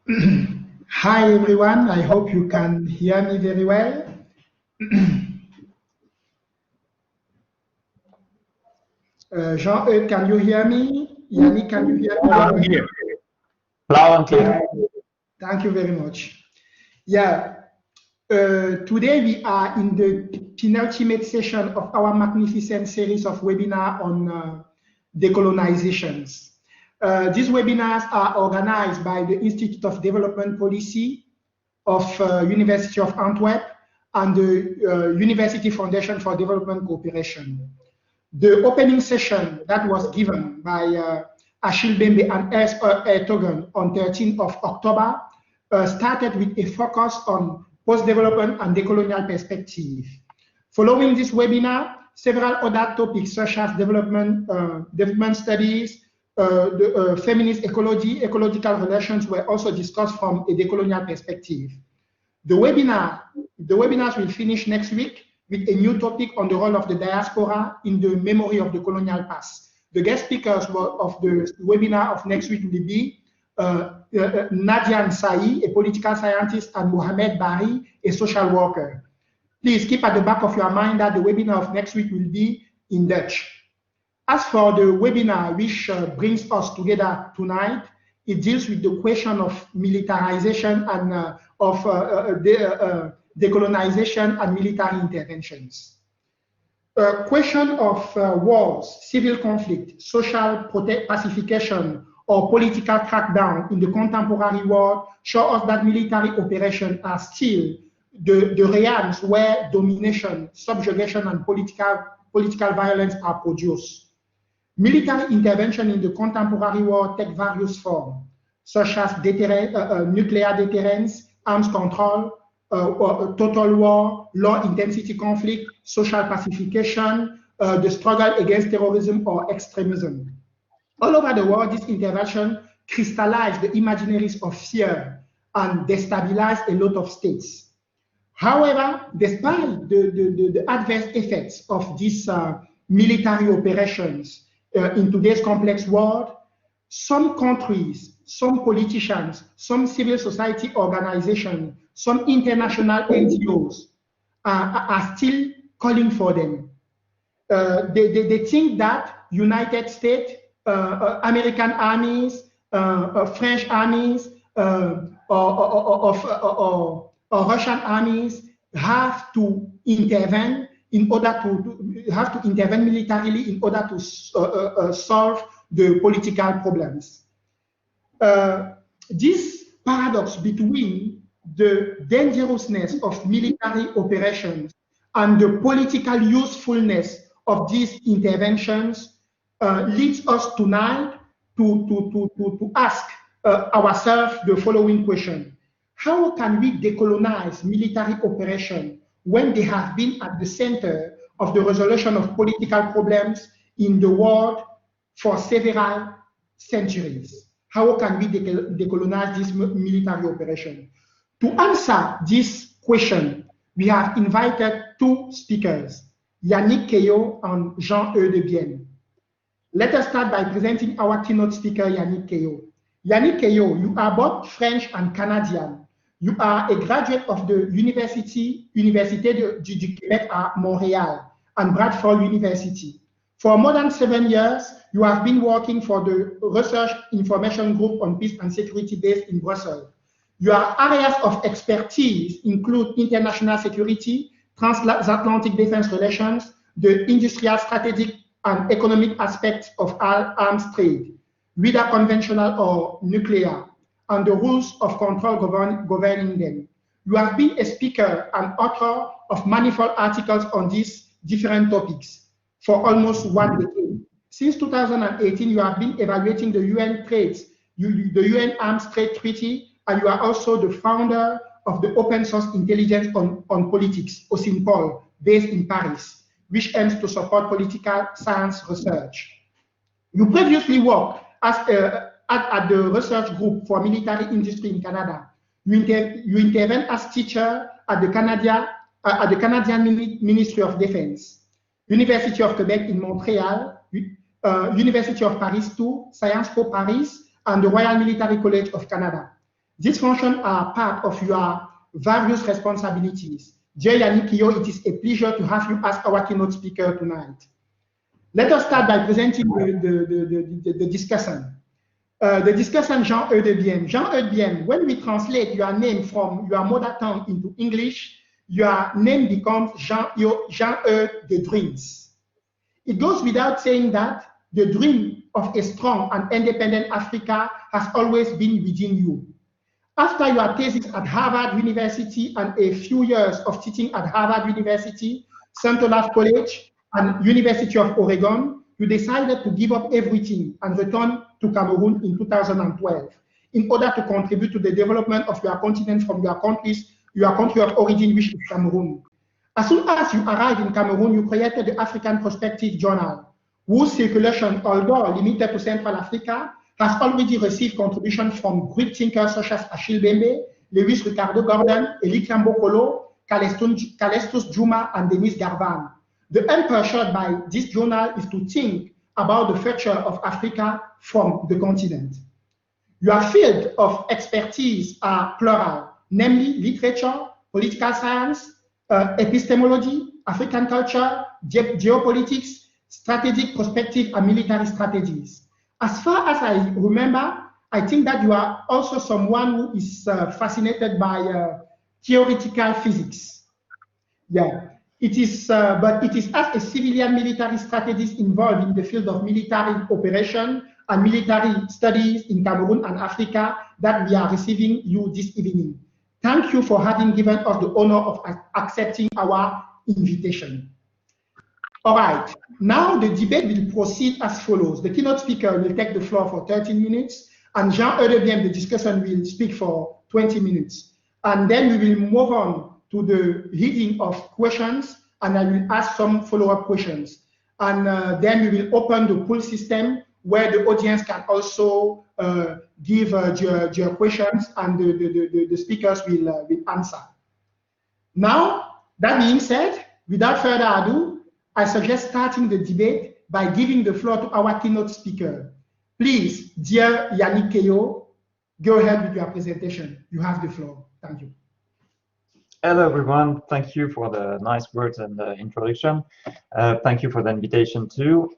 Hi everyone, I hope you can hear me very well. Jean-Eudes, can you hear me? Yannick, can you hear me? Loud and clear. Loud and clear. Thank you very much. Yeah, today we are in the penultimate session of our magnificent series of webinars on decolonizations. These webinars are organized by the Institute of Development Policy of University of Antwerp and the University Foundation for Development Cooperation. The opening session that was given by Achille Bembe and S. Ertogen on 13th of October started with a focus on post-development and decolonial perspective. Following this webinar, several other topics such as development studies, feminist ecology, ecological relations were also discussed from a decolonial perspective. The webinars will finish next week with a new topic on the role of the diaspora in the memory of the colonial past. The guest speakers of the webinar of next week will be Nadia Nsai, a political scientist, and Mohamed Bari, a social worker. Please keep at the back of your mind that the webinar of next week will be in Dutch. As for the webinar which brings us together tonight, it deals with the question of militarization and decolonization and military interventions. Question of wars, civil conflict, social pacification, or political crackdown in the contemporary world show us that military operations are still the realms where domination, subjugation, and political violence are produced. Military intervention in the contemporary world take various forms, such as nuclear deterrence, arms control, total war, low-intensity conflict, social pacification, the struggle against terrorism or extremism. All over the world, this intervention crystallized the imaginaries of fear and destabilized a lot of states. However, despite the adverse effects of these military operations in today's complex world, some countries, some politicians, some civil society organizations, some international NGOs are still calling for them. They think that United States, American armies, French armies, or Russian armies have to intervene in order to intervene militarily in order to solve the political problems. This paradox between the dangerousness of military operations and the political usefulness of these interventions leads us tonight to ask ourselves the following question. How can we decolonize military operations when they have been at the center of the resolution of political problems in the world for several centuries? How can we decolonize this military operation? To answer this question, we have invited two speakers, Yannick Quéau and Jean-Eudes Biem. Let us start by presenting our keynote speaker, Yannick Quéau. Yannick Quéau, you are both French and Canadian. You are a graduate of the Université du Québec à Montréal and Bradford University. For more than 7 years, you have been working for the Research Information Group on Peace and Security based in Brussels. Your areas of expertise include international security, transatlantic defense relations, the industrial, strategic, and economic aspects of arms trade, whether conventional or nuclear, and the rules of control governing them. You have been a speaker and author of manifold articles on these different topics for almost 1 decade. Since 2018, you have been evaluating the UN Arms Trade Treaty, and you are also the founder of the Open Source Intelligence on Politics, OSINPOL, based in Paris, which aims to support political science research. You previously worked at the Research Group for Military Industry in Canada. You intervened as teacher at the Canadian Ministry of Defense, University of Quebec in Montreal, University of Paris II, Sciences Po Paris, and the Royal Military College of Canada. These functions are part of your various responsibilities. Dear Yannick, Quéau, it is a pleasure to have you as our keynote speaker tonight. Let us start by presenting the discussant. The discussant Jean-Eudes Biem. Jean-Eudes Biem, when we translate your name from your mother tongue into English, your name becomes Jean-Eudes de Dreams. It goes without saying that the dream of a strong and independent Africa has always been within you. After your thesis at Harvard University and a few years of teaching at Harvard University, St. Olaf College, and University of Oregon, you decided to give up everything and return to Cameroon in 2012 in order to contribute to the development of your continent from your country of origin, which is Cameroon. As soon as you arrived in Cameroon, you created the African Perspective Journal, whose circulation, although limited to Central Africa, has already received contributions from Greek thinkers such as Achille Mbembe, Lewis Ricardo Gordon, Elie Kiambo-Kolo, Calestus Juma, and Denis Garvan. The aim pursued by this journal is to think about the future of Africa from the continent. Your field of expertise are plural, namely literature, political science, epistemology, African culture, geopolitics, strategic perspective, and military strategies. As far as I remember, I think that you are also someone who is fascinated by theoretical physics. Yeah, it is, but it is as a civilian military strategist involved in the field of military operation and military studies in Cameroon and Africa that we are receiving you this evening. Thank you for having given us the honor of accepting our invitation. All right, now the debate will proceed as follows. The keynote speaker will take the floor for 13 minutes, and Jean-Eudes Biem, the discussion, will speak for 20 minutes. And then we will move on to the reading of questions, and I will ask some follow-up questions. And then we will open the poll system where the audience can also give your questions, and the speakers will answer. Now, that being said, without further ado, I suggest starting the debate by giving the floor to our keynote speaker. Please, dear Yannick Quéau, go ahead with your presentation. You have the floor. Thank you. Hello, everyone. Thank you for the nice words and the introduction. Thank you for the invitation, too.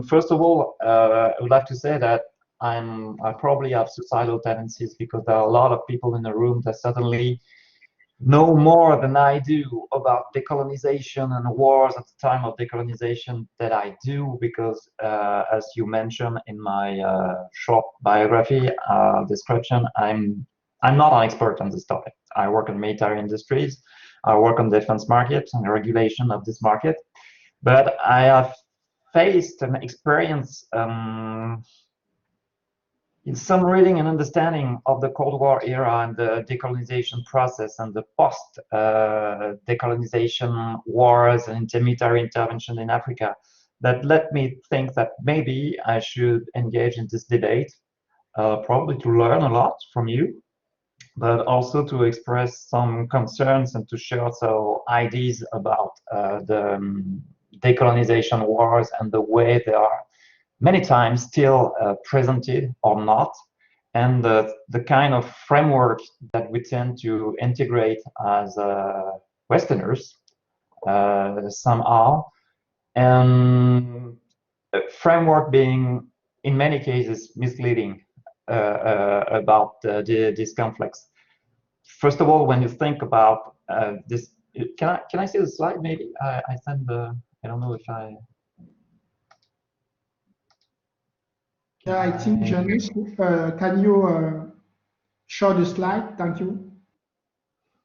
First of all, I would like to say that I probably have suicidal tendencies because there are a lot of people in the room that certainly know more than I do about decolonization and wars at the time of decolonization that I do, because as you mentioned in my short biography description, I'm not an expert on this topic. I work in military industries, I work on defense markets and regulation of this market, but I have faced and experienced in some reading and understanding of the Cold War era and the decolonization process and the post-decolonization wars and military intervention in Africa, that led me think that maybe I should engage in this debate, probably to learn a lot from you, but also to express some concerns and to share some ideas about the decolonization wars and the way they are many times still presented or not, and the kind of framework that we tend to integrate as Westerners somehow, and framework being in many cases misleading about these conflicts. First of all, when you think about this, can I see the slide? Maybe I send the, I don't know if I. Yeah, I think Denis, can you show the slide? Thank you.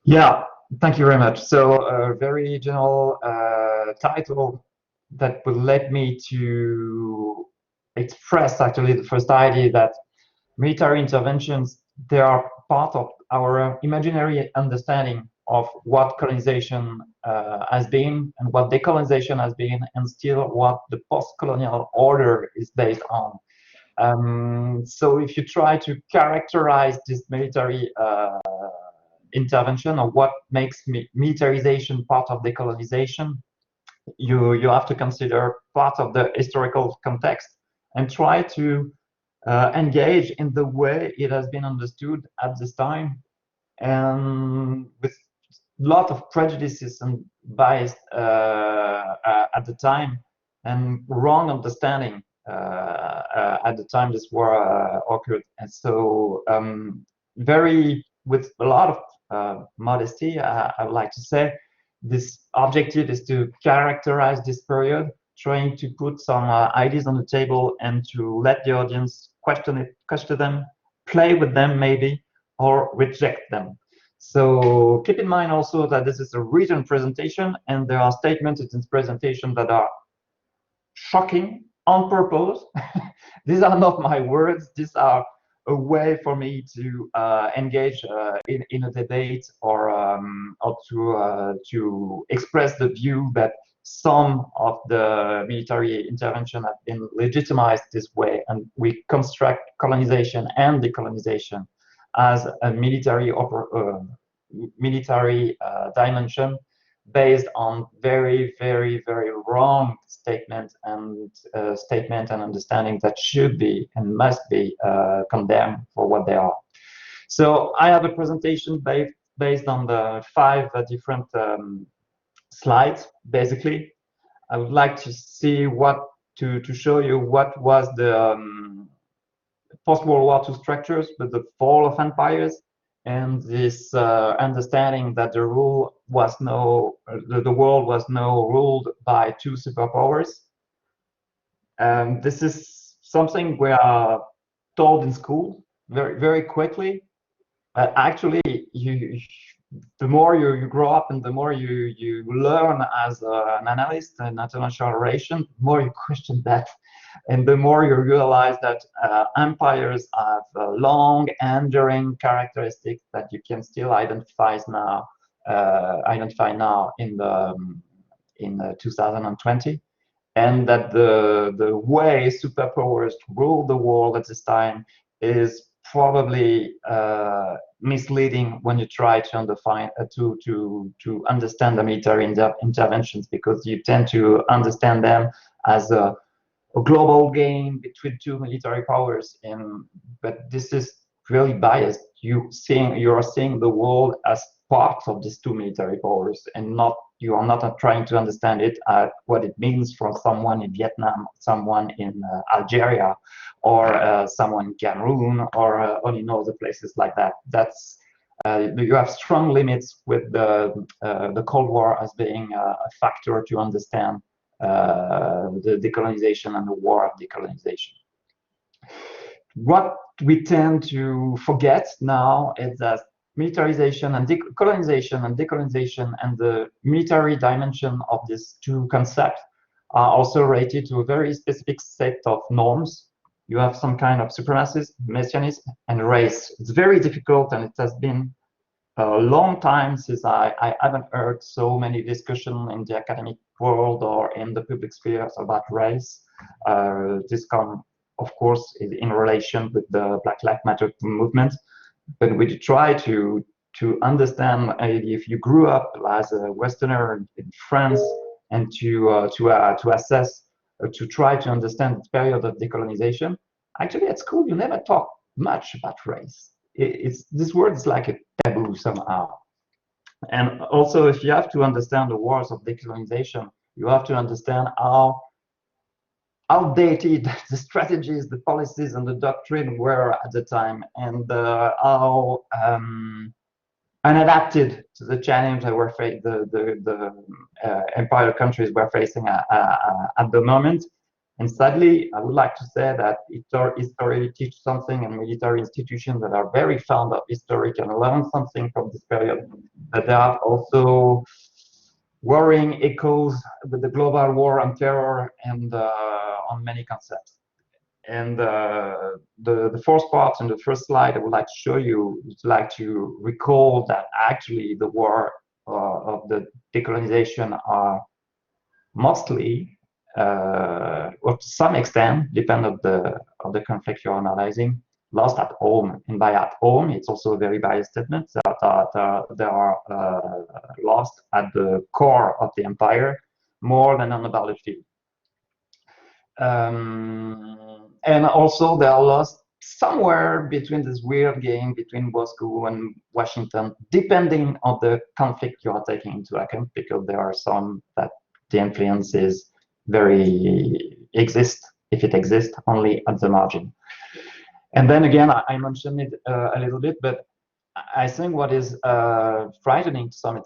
Yeah, thank you very much. So a very general title that will let me to express actually the first idea that military interventions, they are part of our imaginary understanding of what colonization has been and what decolonization has been, and still what the post-colonial order is based on. So if you try to characterize this military intervention or what makes militarization part of decolonization, you have to consider part of the historical context and try to engage in the way it has been understood at this time, and with a lot of prejudices and bias at the time, and wrong understanding at the time this war occurred. And so with a lot of modesty, I would like to say, this objective is to characterize this period, trying to put some ideas on the table and to let the audience question them, play with them maybe, or reject them. So keep in mind also that this is a written presentation, and there are statements in this presentation that are shocking on purpose. These are not my words. These are a way for me to engage in a debate, or to express the view that some of the military intervention have been legitimized this way, and we construct colonization and decolonization as a military dimension based on very, very, very wrong statement and understanding that should be and must be condemned for what they are. So I have a presentation based on the 5 different slides. Basically, I would like to see to show you what was the post-World War II structures with the fall of empires, and this understanding that the world was now ruled by 2 superpowers. This is something we are told in school very, very quickly. Actually, the more you grow up and the more you learn as an analyst in international relations, the more you question that, and the more you realize that empires have long, enduring characteristics that you can still identify now in 2020, and that the way superpowers rule the world at this time is probably misleading when you try to understand the military interventions, because you tend to understand them as a global game between 2 military powers, but this is really biased. You are seeing the world as part of these 2 military powers, and you are not trying to understand it what it means for someone in Vietnam, someone in Algeria, or someone in Cameroon, or in other places like that. That's you have strong limits with the Cold War as being a factor to understand the decolonization and the war of decolonization. What we tend to forget now is that militarization and colonization and decolonization and the military dimension of these 2 concepts are also related to a very specific set of norms. You have some kind of supremacism, messianism, and race. It's very difficult, and it has been a long time since I haven't heard so many discussions in the academic world or in the public spheres about race. This comes, of course, in relation with the Black Lives Matter movement. But we try to understand, if you grew up as a Westerner in France, and to assess, to try to understand the period of decolonization. Actually, at school, you never talk much about race. This word is like a taboo somehow. And also, if you have to understand the wars of decolonization, you have to understand how outdated the strategies, the policies, and the doctrine were at the time, and how unadapted to the challenge that the empire countries were facing at the moment. And sadly, I would like to say that history teaches something, and military institutions that are very fond of history can learn something from this period. But there are also worrying echoes with the global war on terror and on many concepts. And the first part in the first slide I would like to show you is like to recall that actually the war of the decolonization are mostly, or to some extent, depend of the conflict you're analyzing, lost at home. And by at home, it's also a very biased statement that they are lost at the core of the empire more than on the battlefield. And also they are lost somewhere between this weird game between Moscow and Washington, depending on the conflict you are taking into account, because there are some that the influence is very if it exists, only at the margin. And then again, I mentioned it a little bit, but I think what is frightening to some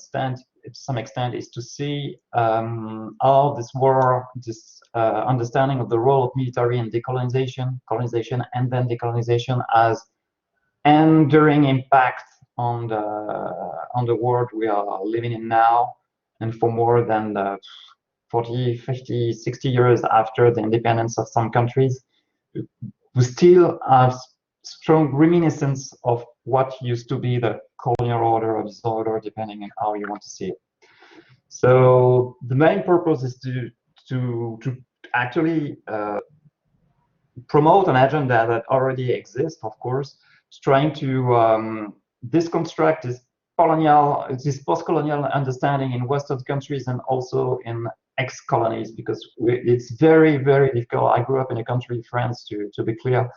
extent is to see how this war, this understanding of the role of military and colonization, and then decolonization has enduring impact on the world we are living in now, and for more than 40, 50, 60 years after the independence of some countries, we still have strong reminiscence of what used to be the colonial order or disorder, depending on how you want to see it. So the main purpose is to actually promote an agenda that already exists, of course, trying to deconstruct this post-colonial understanding in Western countries and also in ex-colonies, because it's very, very difficult. I grew up in a country, France, to be clear,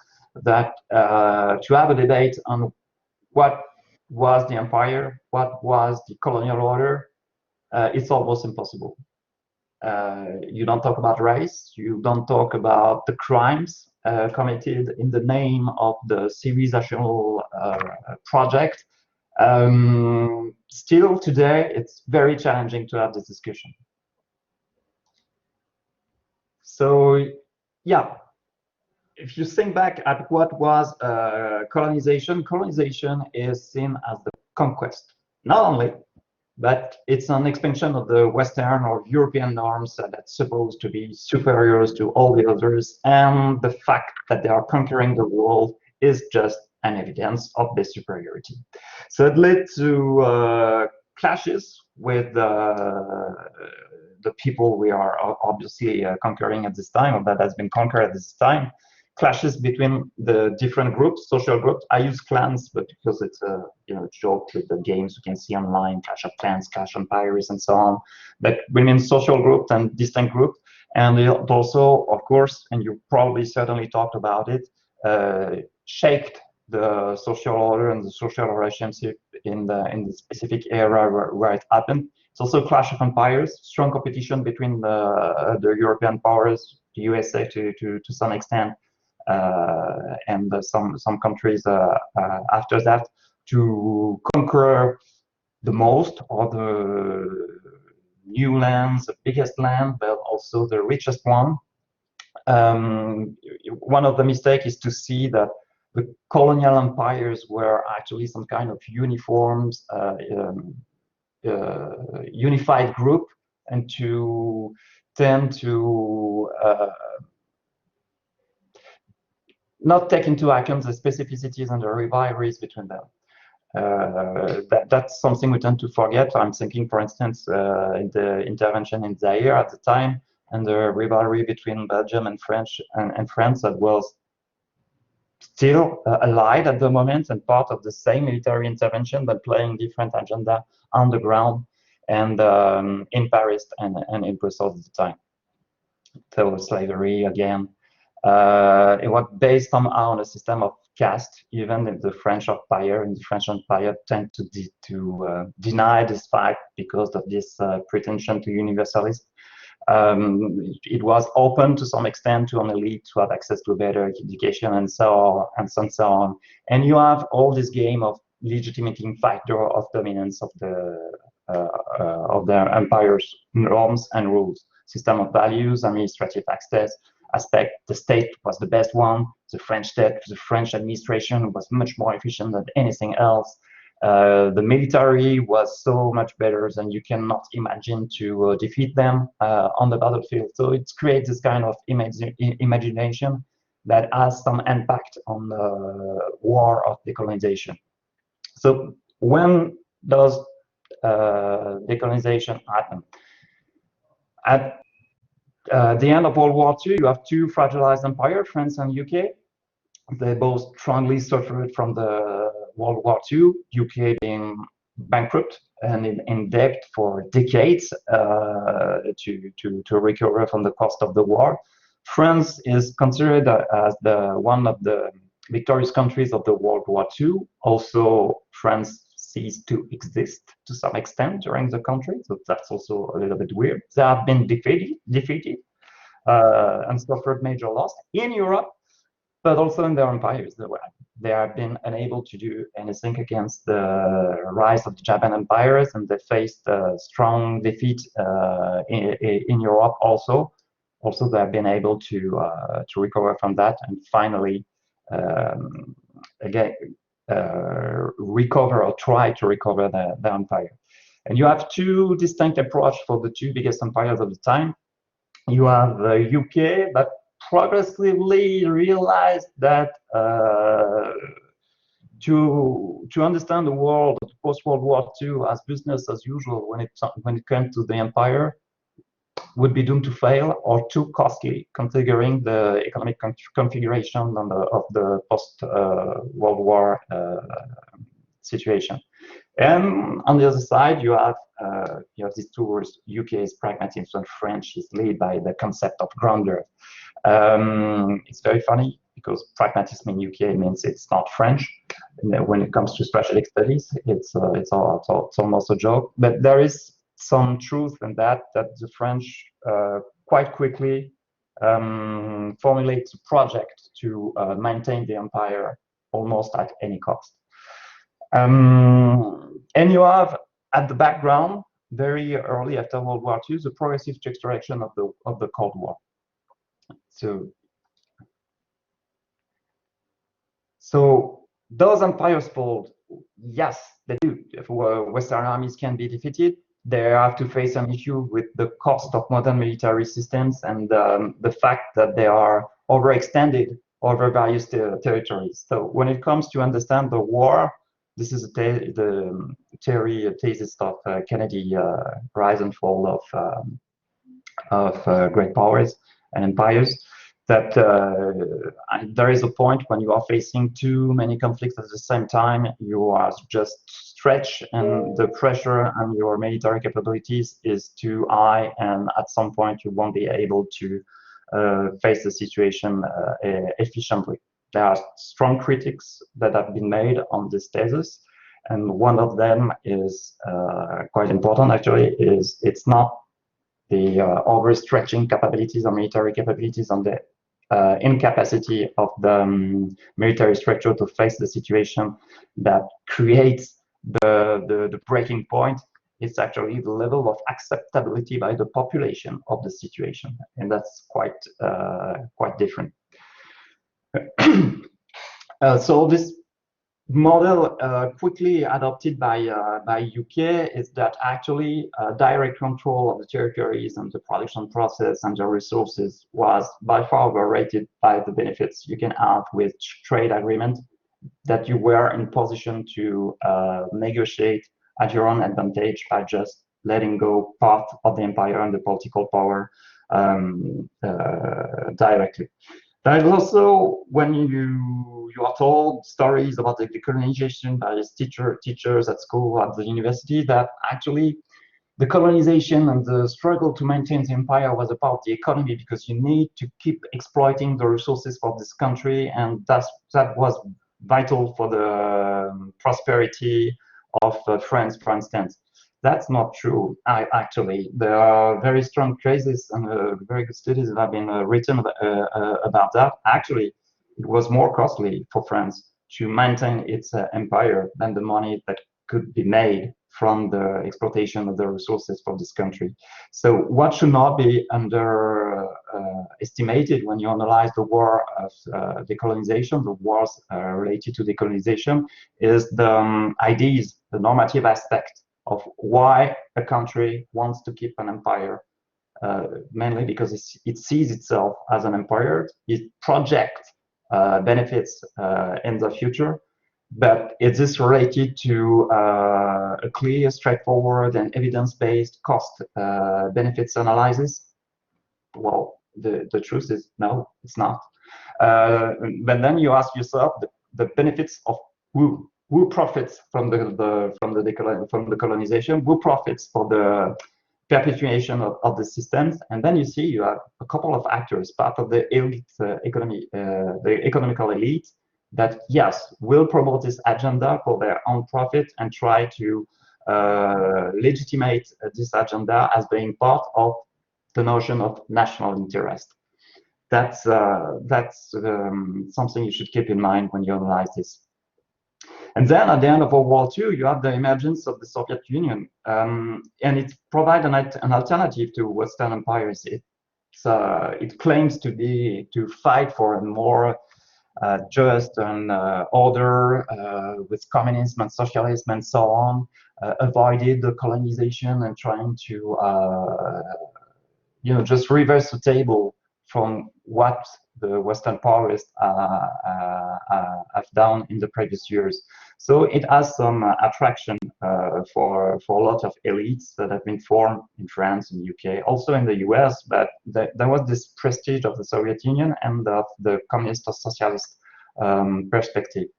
that to have a debate on what was the empire, what was the colonial order, it's almost impossible. You don't talk about race, you don't talk about the crimes committed in the name of the civilizational project. Still today, it's very challenging to have this discussion. So, yeah, if you think back at what was colonization is seen as the conquest, not only, but it's an expansion of the Western or European norms that's supposed to be superior to all the others, and the fact that they are conquering the world is just an evidence of their superiority. So it led to clashes with the people we are obviously conquering at this time, or that has been conquered at this time. Clashes between the different groups, social groups. I use clans, but because it's a joke with the games you can see online, Clash of Clans, Clash Empires, and so on. But within social groups and distinct groups, and it also, of course, and you probably certainly talked about it, shaped the social order and the social relationship in the specific era where it happened. It's also Clash of Empires, strong competition between the European powers, the USA to some extent, and some countries after that, to conquer the most or the new lands, the biggest land, but also the richest one. One of the mistakes is to see that the colonial empires were actually some kind of unified group, and to tend to not take into account the specificities and the rivalries between them. That's something we tend to forget. I'm thinking, for instance, in the intervention in Zaire at the time, and the rivalry between Belgium and France that was still allied at the moment and part of the same military intervention, but playing different agenda on the ground and in Paris and in Brussels at the time. So slavery again. It was based somehow on a system of caste, even in the French Empire. And the French Empire tend to deny this fact because of this pretension to universalism. It was open to some extent to an elite to have access to better education and so on. And you have all this game of legitimating factor of dominance of the empire's norms and rules, system of values, administrative aspect. The state was the best one. The French state, the French administration was much more efficient than anything else. The military was so much better than you cannot imagine to defeat them on the battlefield. So it creates this kind of imagination that has some impact on the war of decolonization. So when does decolonization happen? At the end of World War II, you have two fragilized empires, France and UK. They both strongly suffered from the World War II, UK being bankrupt and in debt for decades to recover from the cost of the war. France is considered as one of the victorious countries of the World War II. Also, France ceased to exist to some extent during the conflict, so that's also a little bit weird. They have been defeated and suffered major loss in Europe, but also in their empires. They have been unable to do anything against the rise of the Japan empires, and they faced a strong defeat in Europe also. Also, they have been able to recover from that and finally again recover or try to recover the empire. And you have two distinct approaches for the two biggest empires of the time. You have the UK that progressively realized that to understand the world post-World War II as business as usual when it came to the empire would be doomed to fail or too costly, considering the economic configuration of the post-World War situation. And on the other side, you have these two words: UK is pragmatism, and French is led by the concept of grandeur. It's very funny because pragmatism in UK means it's not French. And when it comes to special studies, it's almost a joke. But there is some truth in that the French quite quickly formulates a project to maintain the empire almost at any cost. And you have at the background, very early after World War II, the progressive direction of the Cold War. So those empires fall. Yes, they do. If Western armies can be defeated, they have to face an issue with the cost of modern military systems and the fact that they are overextended over various territories. So when it comes to understand the war, this is the thesis of Kennedy, rise and fall of great powers and empires, that there is a point when you are facing too many conflicts at the same time, you are just stretched and the pressure on your military capabilities is too high, and at some point you won't be able to face the situation efficiently. There are strong critics that have been made on this thesis, and one of them is quite important actually, is it's not the overstretching capabilities or military capabilities on the incapacity of the military structure to face the situation that creates the breaking point. It's actually the level of acceptability by the population of the situation, and that's quite different. So this model quickly adopted by UK is that actually direct control of the territories and the production process and the resources was by far overrated by the benefits you can have with trade agreement, that you were in position to negotiate at your own advantage by just letting go part of the empire and the political power directly. There is also, when you are told stories about the decolonization by teachers at school, at the university, that actually the colonization and the struggle to maintain the empire was about the economy, because you need to keep exploiting the resources of this country, and that was vital for the prosperity of France, for instance. That's not true. Actually, there are very strong cases and very good studies that have been written about that. Actually, it was more costly for France to maintain its empire than the money that could be made from the exploitation of the resources for this country. So what should not be underestimated when you analyze the war of decolonization, the wars related to decolonization, is the ideas, the normative aspect of why a country wants to keep an empire, mainly because it sees itself as an empire. It projects benefits in the future, but is this related to a clear, straightforward, and evidence-based cost benefits analysis? Well, the truth is no, it's not. But then you ask yourself the benefits of who profits from the colonization, who profits for the perpetuation of the systems. And then you see you have a couple of actors, part of the elite economy, the economical elite, that yes, will promote this agenda for their own profit and try to legitimate this agenda as being part of the notion of national interest. That's something you should keep in mind when you analyze this. And then at the end of World War II, you have the emergence of the Soviet Union, and it provides an alternative to Western empires. It claims to fight for a more just and order with communism and socialism and so on, avoided the colonization and trying to just reverse the table from what the Western powers have done in the previous years. So it has some attraction for a lot of elites that have been formed in France and UK, also in the US, but there was this prestige of the Soviet Union and of the communist or socialist perspective.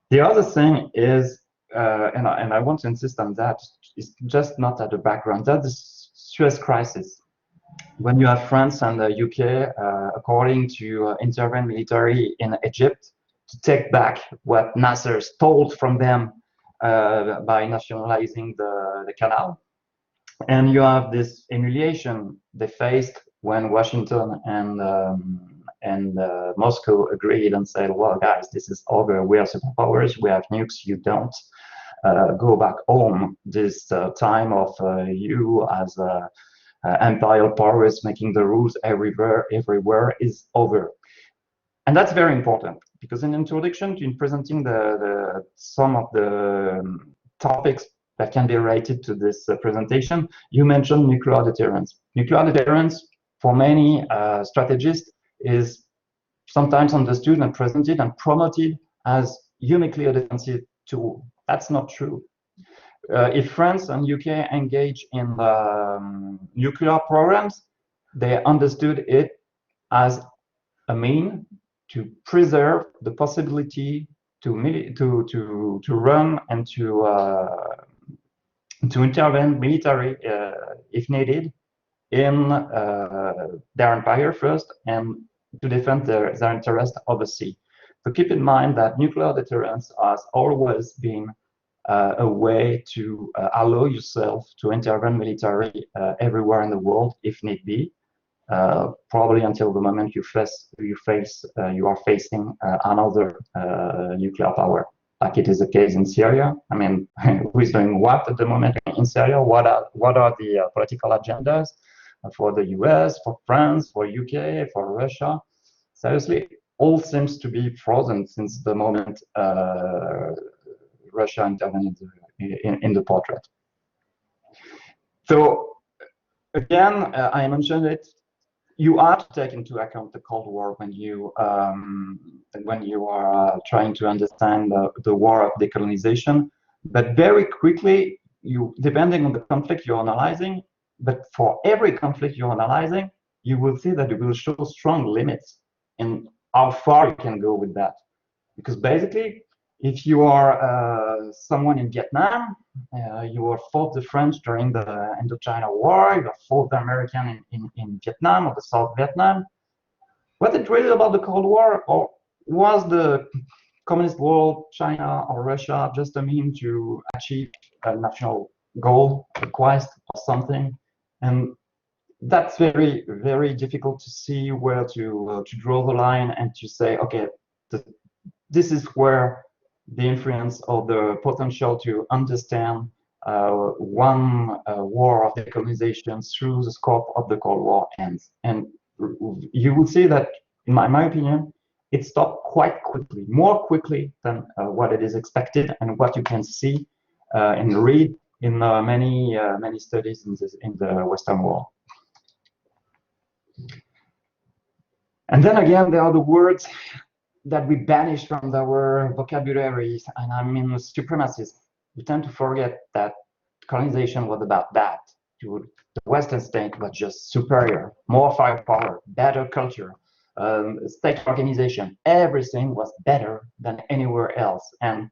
The other thing is, and I want to insist on that, it's just not at the background, that's the Suez crisis. When you have France and the UK, according to intervene military in Egypt, to take back what Nasser stole from them by nationalizing the canal. And you have this humiliation they faced when Washington and Moscow agreed and said, well, guys, this is over. We are superpowers. We have nukes. You don't. Go back home. This time of you as imperial powers making the rules everywhere is over. And that's very important, because in introduction, in presenting some of the topics that can be related to this presentation, you mentioned nuclear deterrence. Nuclear deterrence, for many strategists, is sometimes understood and presented and promoted as uniquely a defensive tool. That's not true. If France and UK engage in nuclear programs, they understood it as a mean to preserve the possibility to run and to intervene military if needed in their empire first, and to defend their interest overseas. So keep in mind that nuclear deterrence has always been a way to allow yourself to intervene military everywhere in the world if need be, probably until the moment you are facing another nuclear power, like it is the case in Syria. I mean, who is doing what at the moment in Syria? What are the political agendas for the US, for France, for UK, for Russia? Seriously, all seems to be frozen since the moment Russia intervened in the portrait. So again, I mentioned it. You have to take into account the Cold War when you are trying to understand the war of decolonization. But very quickly, depending on the conflict you're analyzing, but for every conflict you're analyzing, you will see that it will show strong limits in how far you can go with that. Because basically, if you are someone in Vietnam, you have fought the French during the Indochina War, you have fought the American in Vietnam or the South Vietnam. Was it really about the Cold War, or was the communist world, China or Russia, just a mean to achieve a national goal, a quest or something? And that's very, very difficult to see where to draw the line and to say, okay, this is where the influence of the potential to understand one war of decolonization through the scope of the Cold War ends. And you will see that, in my opinion, it stopped quite quickly, more quickly than what it is expected and what you can see and read in many studies in the Western world. And then again, there are the words that we banish from our vocabularies, and I mean supremacists. We tend to forget that colonization was about that. The Western state was just superior, more firepower, better culture, state organization. Everything was better than anywhere else. And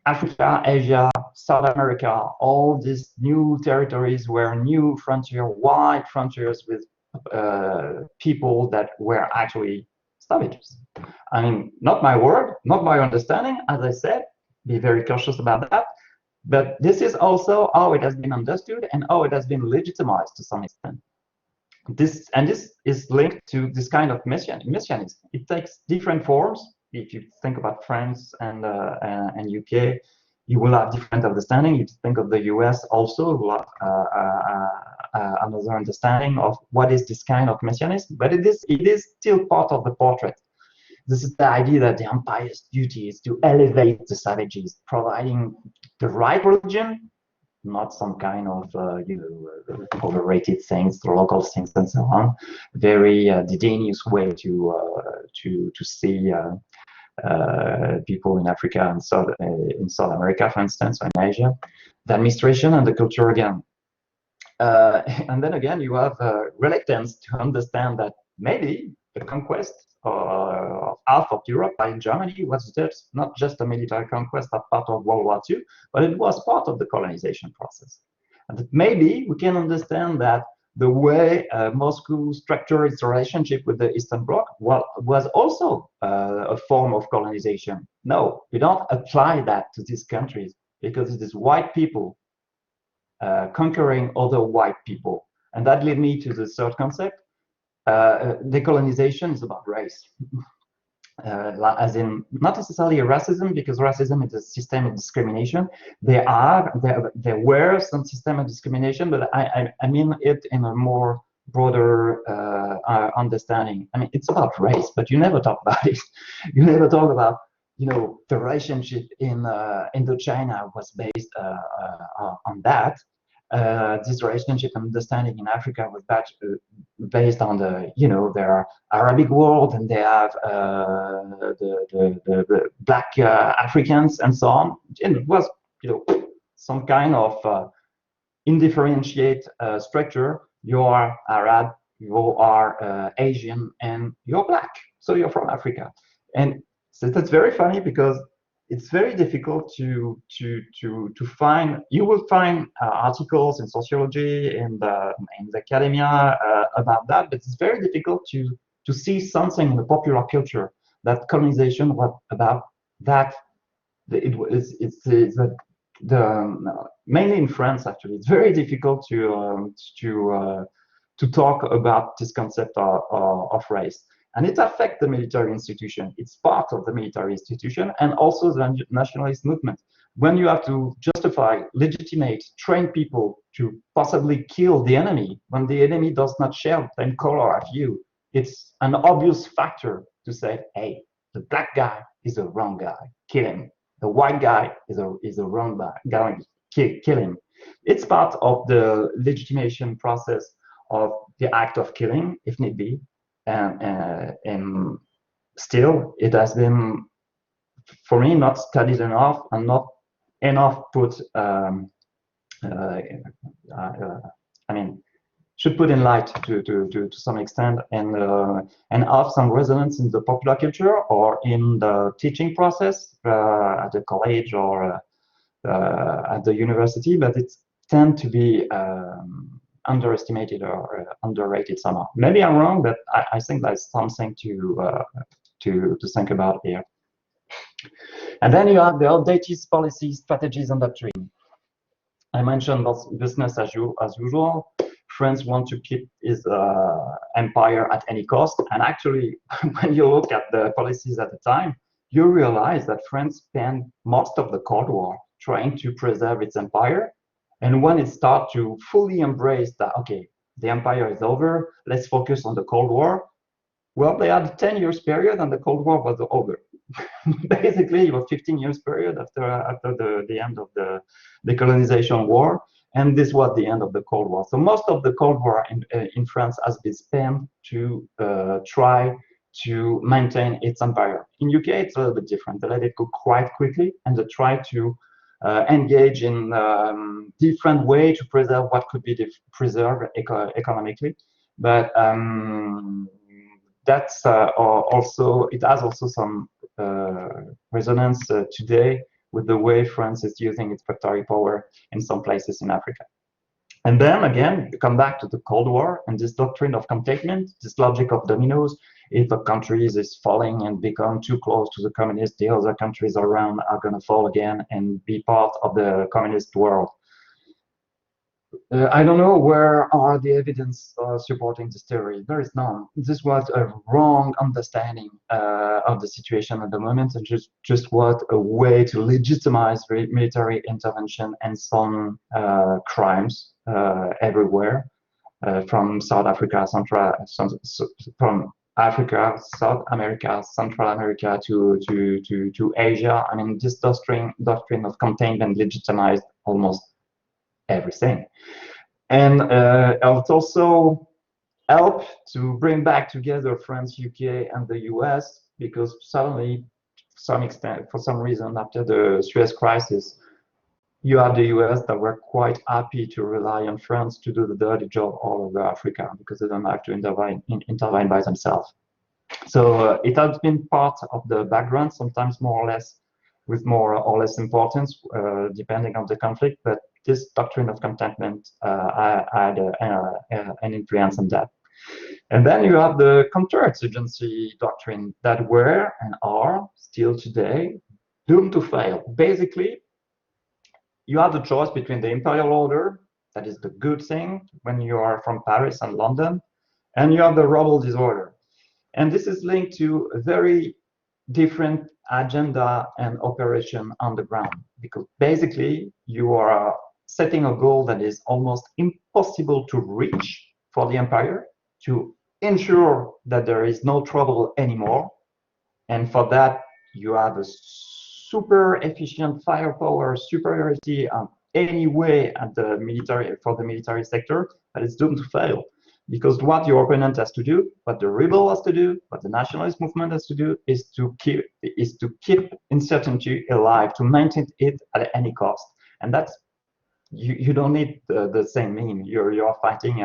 Africa, Asia, South America, all these new territories were new frontier, wide frontiers with people that were actually savages. I mean, not my word, not my understanding, as I said, be very cautious about that. But this is also how it has been understood and how it has been legitimized to some extent. This is linked to this kind of messianism. It takes different forms. If you think about France and UK, you will have different understanding. If you think of the US, also, you will have another understanding of what is this kind of messianism. But it is still part of the portrait. This is the idea that the empire's duty is to elevate the savages, providing the right religion, not some kind of overrated things, the local things, and so on. Very the Denis way to see people in Africa and in South America, for instance, or in Asia. The administration and the culture again. And then again, you have reluctance to understand that maybe the conquest of half of Europe by Germany was just not just a military conquest as part of World War II, but it was part of the colonization process. And that maybe we can understand that the way Moscow structured its relationship with the Eastern Bloc was also a form of colonization. No, we don't apply that to these countries because it is white people conquering other white people. And that led me to the third concept. Decolonization is about race. As in, not necessarily racism, because racism is a system of discrimination. There were some system of discrimination, but I mean it in a more broader understanding. I mean, it's about race, but you never talk about it. You never talk about, the relationship in Indochina was based on that. This relationship and understanding in Africa was based on their Arabic world, and they have the black Africans and so on. And it was, some kind of indifferentiate structure. You are Arab, you are Asian, and you're black, so you're from Africa. And so that's very funny because it's very difficult to find. You will find articles in sociology and in the academia about that, but it's very difficult to see something in the popular culture that colonization was about that. Mainly in France, actually, it's very difficult to talk about this concept of race. And it affects the military institution. It's part of the military institution and also the nationalist movement. When you have to justify, legitimate, train people to possibly kill the enemy, when the enemy does not share the same color as you, it's an obvious factor to say, hey, the black guy is the wrong guy, kill him. The white guy is the wrong guy, kill him. It's part of the legitimation process of the act of killing, if need be. And still, it has been, for me, not studied enough and not enough put, should put in light to some extent and have some resonance in the popular culture or in the teaching process at the college or at the university, but it tends to be underestimated or underrated somehow. Maybe I'm wrong, but I think that's something to think about here. And then you have the outdated policies, strategies, and doctrine. I mentioned business as usual. France wants to keep its empire at any cost. And actually, when you look at the policies at the time, you realize that France spent most of the Cold War trying to preserve its empire. And when it starts to fully embrace that, okay, the empire is over, let's focus on the Cold War. Well, they had a 10 years period and the Cold War was over. Basically, it was 15 years period after the end of the decolonization war. And this was the end of the Cold War. So most of the Cold War in France has been spent to try to maintain its empire. In UK, it's a little bit different. They let it go quite quickly and they try to engage in different way to preserve what could be preserved economically. But that's also, it has also some resonance today with the way France is using its military power in some places in Africa. And then again, you come back to the Cold War and this doctrine of containment, this logic of dominoes. If a country is falling and become too close to the communists, the other countries around are going to fall again and be part of the communist world. I don't know where are the evidence supporting this theory. There is none. This was a wrong understanding of the situation at the moment, and just was a way to legitimize military intervention and some crimes everywhere, from South Africa, from Africa, South America, Central America to Asia. I mean, this doctrine of contained and legitimized almost everything. And it also helped to bring back together France, UK, and the US, because suddenly, to some extent, for some reason, after the Suez crisis, you have the US that were quite happy to rely on France to do the dirty job all over Africa, because they don't have to intervene by themselves. So it has been part of the background, sometimes more or less, with more or less importance, depending on the conflict, but this doctrine of contentment had an influence on that. And then you have the counterinsurgency doctrine that were and are still today doomed to fail. Basically, you have the choice between the imperial order, that is the good thing when you are from Paris and London, and you have the rebel disorder. And this is linked to a very different agenda and operation on the ground, because basically you are setting a goal that is almost impossible to reach for the empire, to ensure that there is no trouble anymore. And for that, you have a super efficient firepower superiority any way at the military, for the military sector, that is doomed to fail. Because what your opponent has to do, what the rebel has to do, what the nationalist movement has to do, is to keep uncertainty alive, to maintain it at any cost. And that's, you don't need the same meme. You're fighting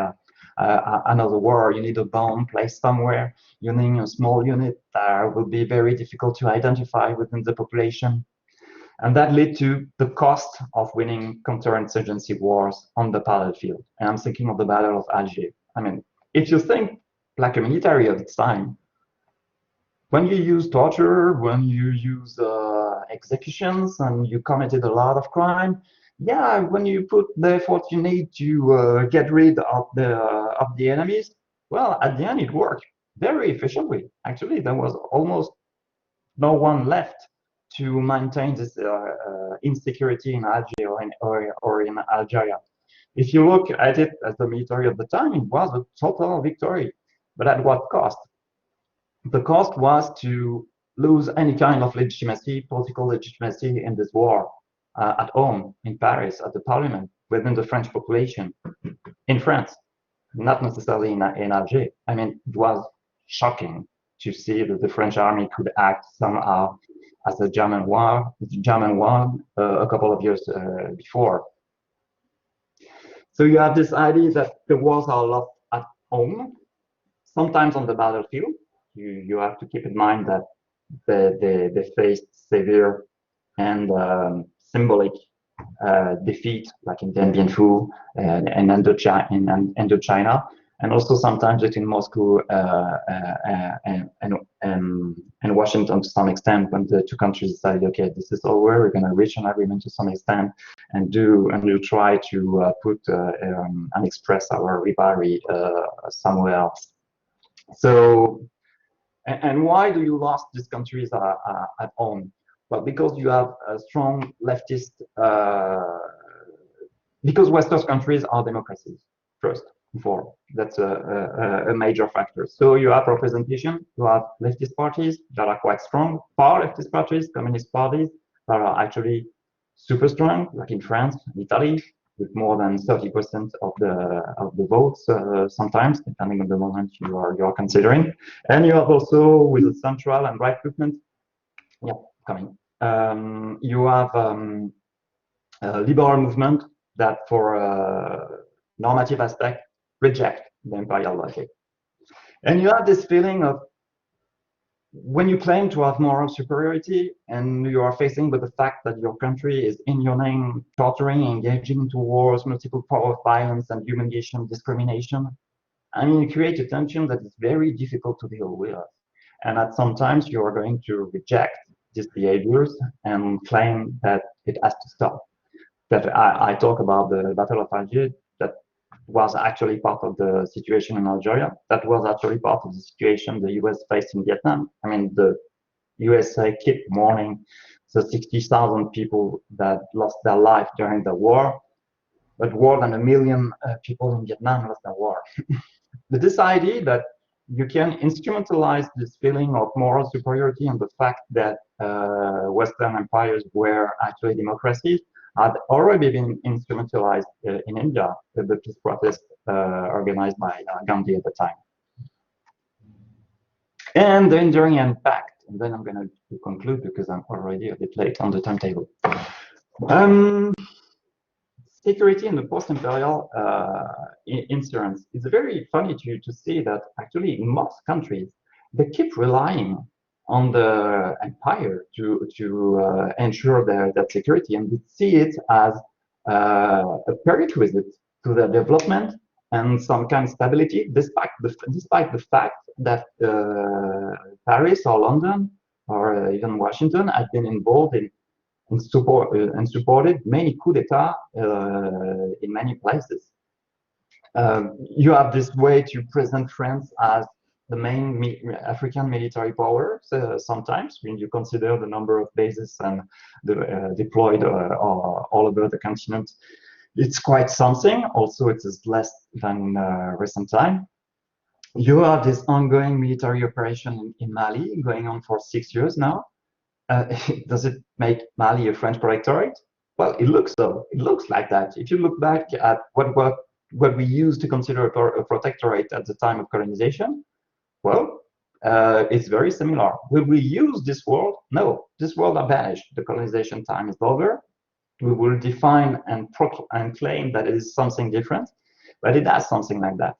another war. You need a bomb placed somewhere. You need a small unit that will be very difficult to identify within the population. And that led to the cost of winning counterinsurgency wars on the battlefield. And I'm thinking of the Battle of Algiers. I mean, if you think like a military of its time, when you use torture, when you use executions, and you committed a lot of crime, yeah, when you put the effort you need to get rid of the enemies, well, at the end it worked very efficiently. Actually, there was almost no one left to maintain this insecurity in Algiers or in Algeria. If you look at it as the military of the time, it was a total victory. But at what cost? The cost was to lose any kind of legitimacy, political legitimacy in this war at home, in Paris, at the parliament, within the French population, in France, not necessarily in Algiers. I mean, it was shocking to see that the French army could act somehow as the German one a couple of years before. So you have this idea that the wars are lost at home, sometimes on the battlefield. You have to keep in mind that they faced severe and symbolic defeat, like in Dien Bien Phu and Indochina, and also sometimes between Moscow and Washington to some extent, when the two countries decided, okay, this is over, we're going to reach an agreement to some extent and we'll try to put and express our rivalry somewhere else. So, and why do you lose these countries at home? Well, because you have a strong leftist, because Western countries are democracies, first. For that's a major factor. So you have representation, you have leftist parties that are quite strong, far leftist parties, communist parties that are actually super strong, like in France, Italy, with more than 30% of the votes sometimes, depending on the moment you are considering. And you have also with the central and right movement, yeah, coming. You have a liberal movement that, for normative aspect, reject the imperial logic. And you have this feeling of when you claim to have moral superiority and you are facing with the fact that your country is in your name torturing, engaging into wars, multiple forms of violence and humiliation, discrimination, I mean, you create a tension that is very difficult to deal with. And at sometimes you are going to reject these behaviors and claim that it has to stop. That I talk about the Battle of Algiers, that was actually part of the situation in Algeria. That was actually part of the situation the US faced in Vietnam. I mean, the USA kept mourning the 60,000 people that lost their life during the war, but more than 1 million people in Vietnam lost their war. This idea that you can instrumentalize this feeling of moral superiority and the fact that Western empires were actually democracies had already been instrumentalized in India with the peace protest organized by Gandhi at the time. And the enduring impact, and then I'm going to conclude because I'm already a bit late on the timetable. Security in the post-imperial insurance. It's very funny to see that actually in most countries, they keep relying on the empire to ensure their security, and they see it as a prerequisite to their development and some kind of stability, despite the fact that Paris or London or even Washington have been involved in and supported many coups d'etat in many places. You have this way to present France as the main African military power. Sometimes when you consider the number of bases and deployed all over the continent, it's quite something. Also, it is less than recent time. You have this ongoing military operation in Mali going on for 6 years now. Does it make Mali a French protectorate? Well, it looks so. It looks like that. If you look back at what we used to consider a protectorate at the time of colonization, well, it's very similar. Will we use this word? No, this word are vanished. The colonization time is over. We will define and claim that it is something different, but it has something like that.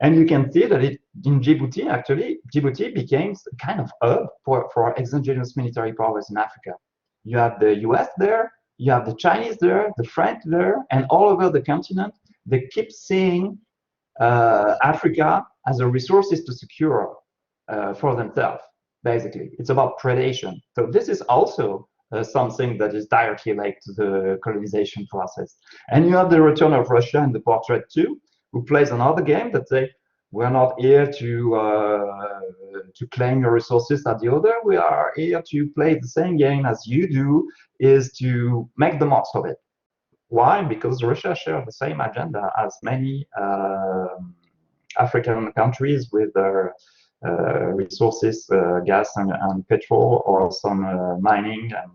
And you can see that in Djibouti, actually, Djibouti became a kind of hub for exogenous military powers in Africa. You have the US there, you have the Chinese there, the French there, and all over the continent, they keep seeing Africa as a resources to secure for themselves, basically. It's about predation. So this is also something that is directly linked to the colonization process. And you have the return of Russia in the portrait too, who plays another game that say, we're not here to claim your resources at the other, we are here to play the same game as you do, is to make the most of it. Why? Because Russia shares the same agenda as many African countries with their resources, gas and petrol, or some mining and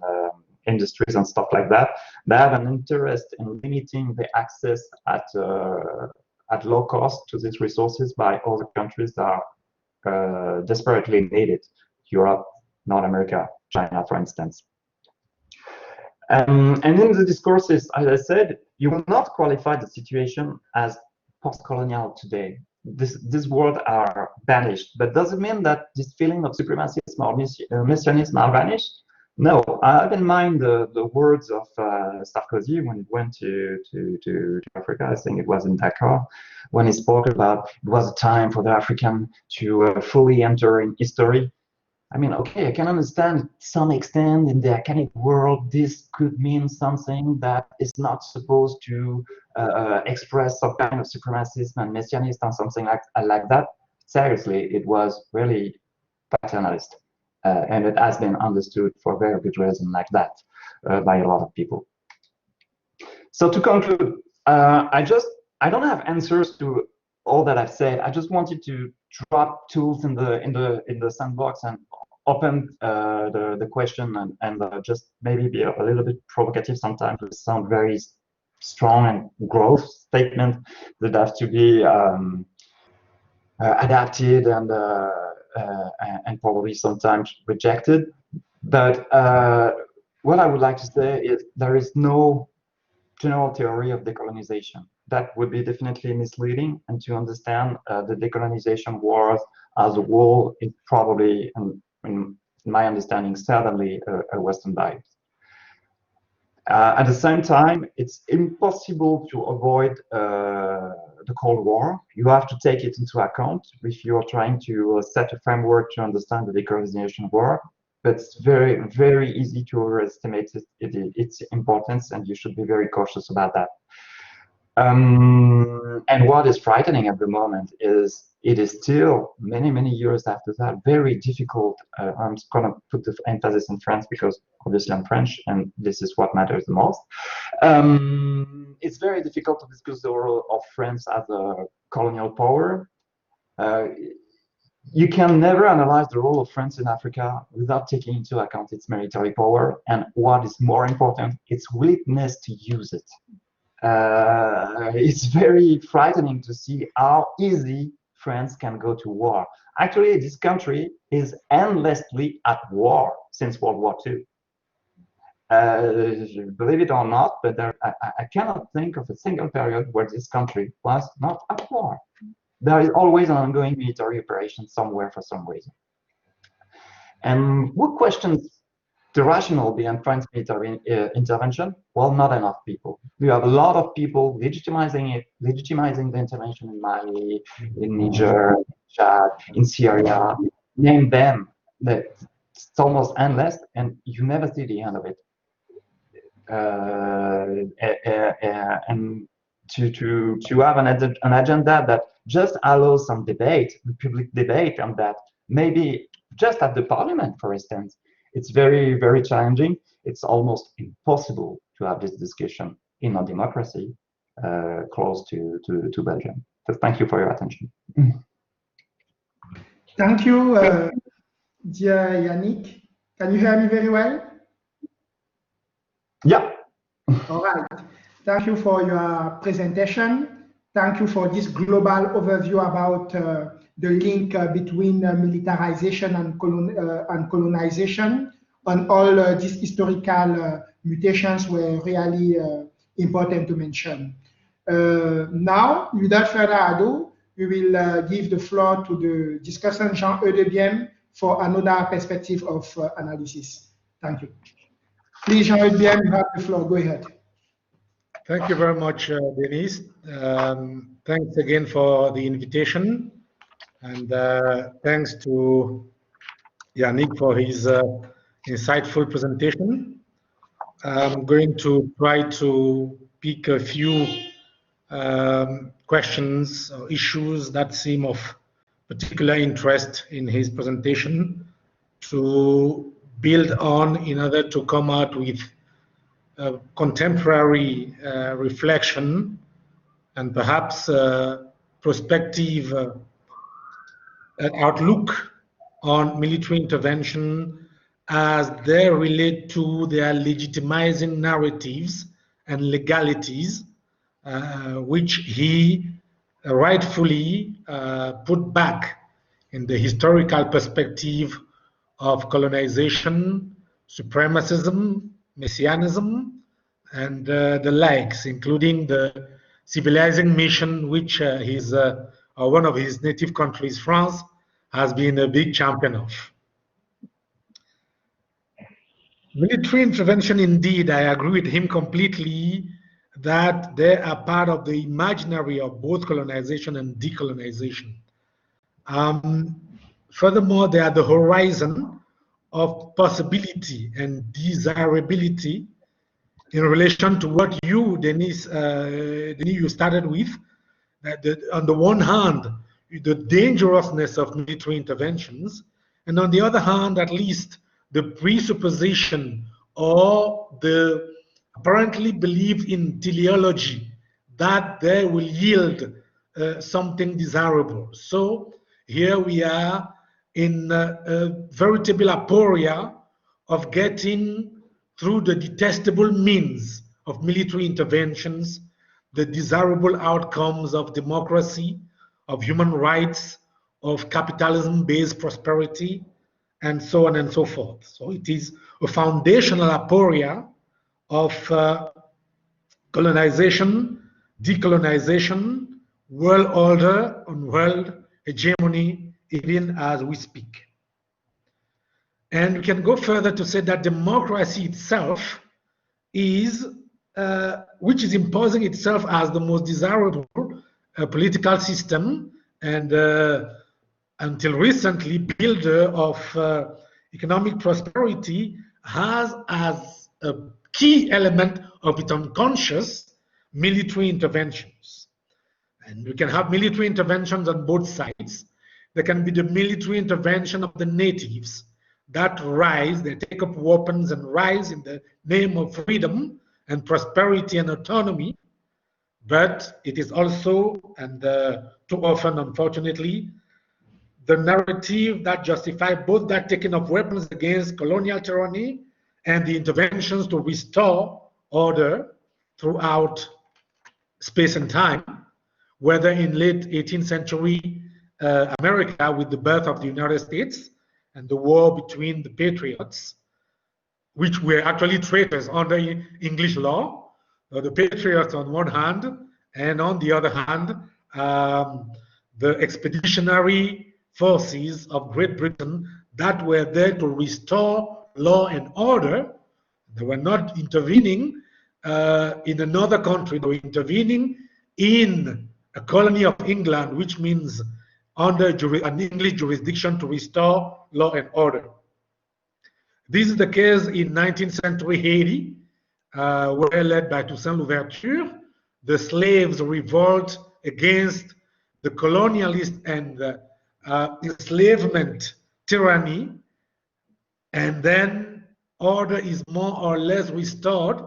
industries and stuff like that. They have an interest in limiting the access at low cost to these resources by all the countries that are desperately needed. Europe, North America, China, for instance. And in the discourses, as I said, you will not qualify the situation as post-colonial today. These words are banished, but does it mean that this feeling of supremacism or messianism are vanished? No, I have in mind the words of Sarkozy when he went to Africa. I think it was in Dakar, when he spoke about it was a time for the African to fully enter in history. I mean, okay, I can understand to some extent in the academic world, this could mean something that is not supposed to express some kind of supremacism and messianism or something like that. Seriously, it was really paternalist. And it has been understood for very good reason like that by a lot of people. So to conclude, I don't have answers to all that I've said. I just wanted to drop tools in the sandbox and open the question and just maybe be a little bit provocative sometimes with some very strong and growth statement that have to be adapted and probably sometimes rejected. But what I would like to say is there is no general theory of decolonization. That would be definitely misleading, and to understand the decolonization wars as a whole is probably in my understanding, certainly a Western bias. At the same time, it's impossible to avoid the Cold War. You have to take it into account if you're trying to set a framework to understand the decolonization war. But it's very, very easy to overestimate its importance, and you should be very cautious about that. And what is frightening at the moment is it is still many, many years after that very difficult. I'm just going to put the emphasis on France because obviously I'm French and this is what matters the most. It's very difficult to discuss the role of France as a colonial power. You can never analyze the role of France in Africa without taking into account its military power and what is more important, its willingness to use it. It's very frightening to see how easy France can go to war. Actually, this country is endlessly at war since World War II. Believe it or not, but I cannot think of a single period where this country was not at war. There is always an ongoing military operation somewhere for some reason. And who questions the rationale behind France's military intervention? Well, not enough people. We have a lot of people legitimizing it, legitimizing the intervention in Mali, in Niger, in Chad, in Syria. Name them. It's almost endless, and you never see the end of it. And to have an agenda that just allows some debate, public debate on that, maybe just at the parliament, for instance, it's very, very challenging. It's almost impossible to have this discussion in a democracy close to Belgium. So thank you for your attention. Thank you, dear Yannick. Can you hear me very well? Yeah. All right. Thank you for your presentation. Thank you for this global overview about the link between militarization and colonization, and all these historical mutations were really important to mention. Now, without further ado, we will give the floor to the discussant Jean-Eudes Biem for another perspective of analysis. Thank you. Please, Jean-Eudes Biem, you have the floor. Go ahead. Thank you very much, Denis. Thanks again for the invitation, and thanks to Yannick for his insightful presentation. I'm going to try to pick a few questions or issues that seem of particular interest in his presentation to build on in order to come out with contemporary reflection and perhaps prospective outlook on military intervention as they relate to their legitimizing narratives and legalities, which he rightfully put back in the historical perspective of colonization, supremacism, messianism, and the likes, including the civilizing mission, which one of his native countries, France, has been a big champion of. Military intervention, indeed, I agree with him completely that they are part of the imaginary of both colonization and decolonization. Furthermore, they are the horizon of possibility and desirability in relation to what you, Denis, you started with. On the one hand, the dangerousness of military interventions, and on the other hand, at least the presupposition or the apparently belief in teleology that they will yield something desirable. So here we are in a veritable aporia of getting through the detestable means of military interventions the desirable outcomes of democracy, of human rights, of capitalism-based prosperity, and so on and so forth. So it is a foundational aporia of colonization, decolonization, world order, and world hegemony, even as we speak. And we can go further to say that democracy itself is, which is imposing itself as the most desirable political system, and until recently, builder of economic prosperity, has as a key element of its unconscious military interventions. And we can have military interventions on both sides. There can be the military intervention of the natives that rise, they take up weapons and rise in the name of freedom and prosperity and autonomy. But it is also, and too often, unfortunately, the narrative that justifies both that taking of weapons against colonial tyranny and the interventions to restore order throughout space and time, whether in late 18th century America with the birth of the United States and the war between the patriots, which were actually traitors under English law, the patriots on one hand, and on the other hand, the expeditionary forces of Great Britain that were there to restore law and order. They were not intervening in another country, they were intervening in a colony of England, which means under an English jurisdiction to restore law and order. This is the case in 19th century Haiti, where led by Toussaint Louverture, the slaves revolt against the colonialist and enslavement tyranny, and then order is more or less restored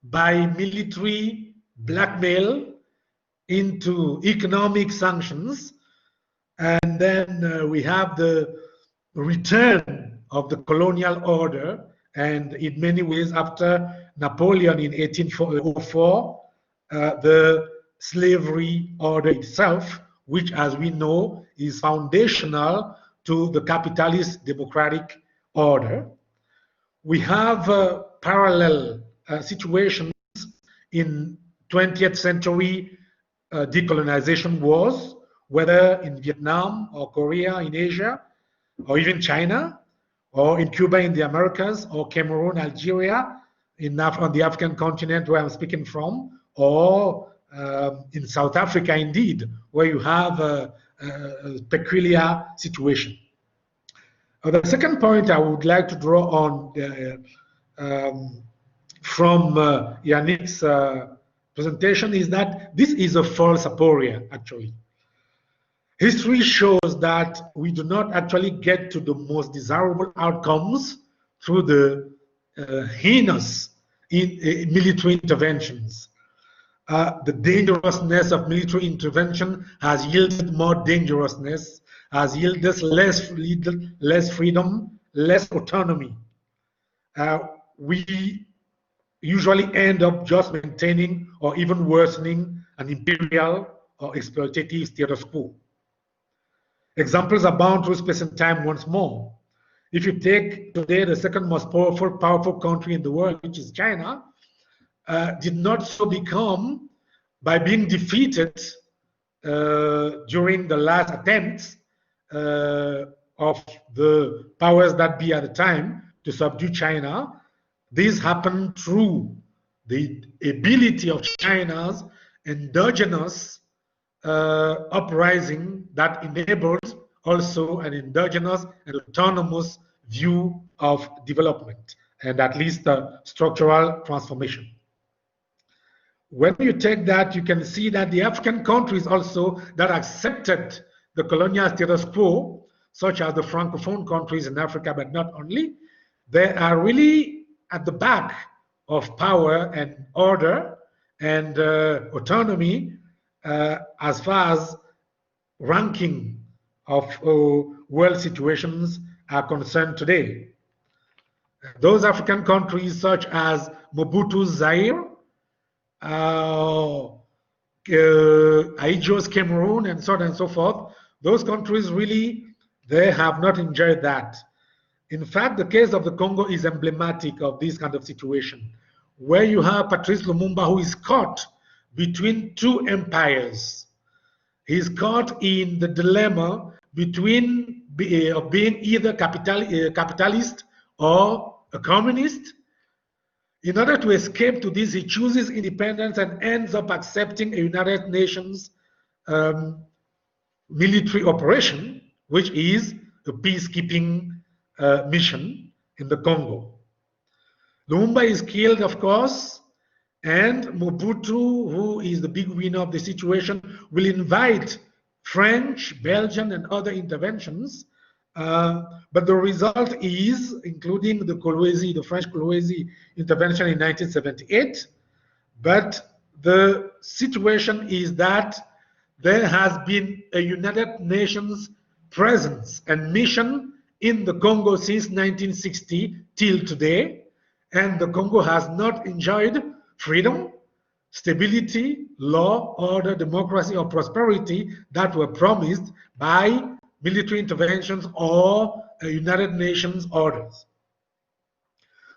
by military blackmail into economic sanctions, and then we have the return of the colonial order, and in many ways after Napoleon in 1804, the slavery order itself, which as we know is foundational to the capitalist democratic order. We have parallel situations in 20th century decolonization wars, whether in Vietnam or Korea in Asia, or even China, or in Cuba in the Americas, or Cameroon, Algeria, on the African continent where I'm speaking from, or in South Africa indeed, where you have a peculiar situation. The second point I would like to draw on from Yannick's presentation is that this is a false aporia, actually. History shows that we do not actually get to the most desirable outcomes through the heinous military interventions. The dangerousness of military intervention has yielded more dangerousness, has yielded less freedom, less autonomy. We usually end up just maintaining or even worsening an imperial or exploitative status quo. Examples abound through space and time once more. If you take today the second most powerful country in the world, which is China, did not so become by being defeated during the last attempts of the powers that be at the time to subdue China. This happened through the ability of China's endogenous uprising that enabled also an endogenous and autonomous view of development, and at least structural transformation. When you take that, you can see that the African countries also that accepted the colonial status quo, such as the Francophone countries in Africa, but not only, they are really at the back of power and order and autonomy as far as ranking of world situations are concerned today. Those African countries such as Mobutu's Zaire, Aidjo's Cameroon, and so on and so forth, those countries really, they have not enjoyed that. In fact, the case of the Congo is emblematic of this kind of situation, where you have Patrice Lumumba, who is caught between two empires. He's caught in the dilemma between being either capitalist or a communist. In order to escape to this, he chooses independence and ends up accepting a United Nations military operation, which is a peacekeeping mission in the Congo. Lumumba is killed, of course, and Mobutu, who is the big winner of the situation, will invite French, Belgian, and other interventions. But the result is, including the French Quéau intervention in 1978, but the situation is that there has been a United Nations presence and mission in the Congo since 1960 till today, and the Congo has not enjoyed freedom, stability, law, order, democracy, or prosperity that were promised by military interventions or United Nations orders.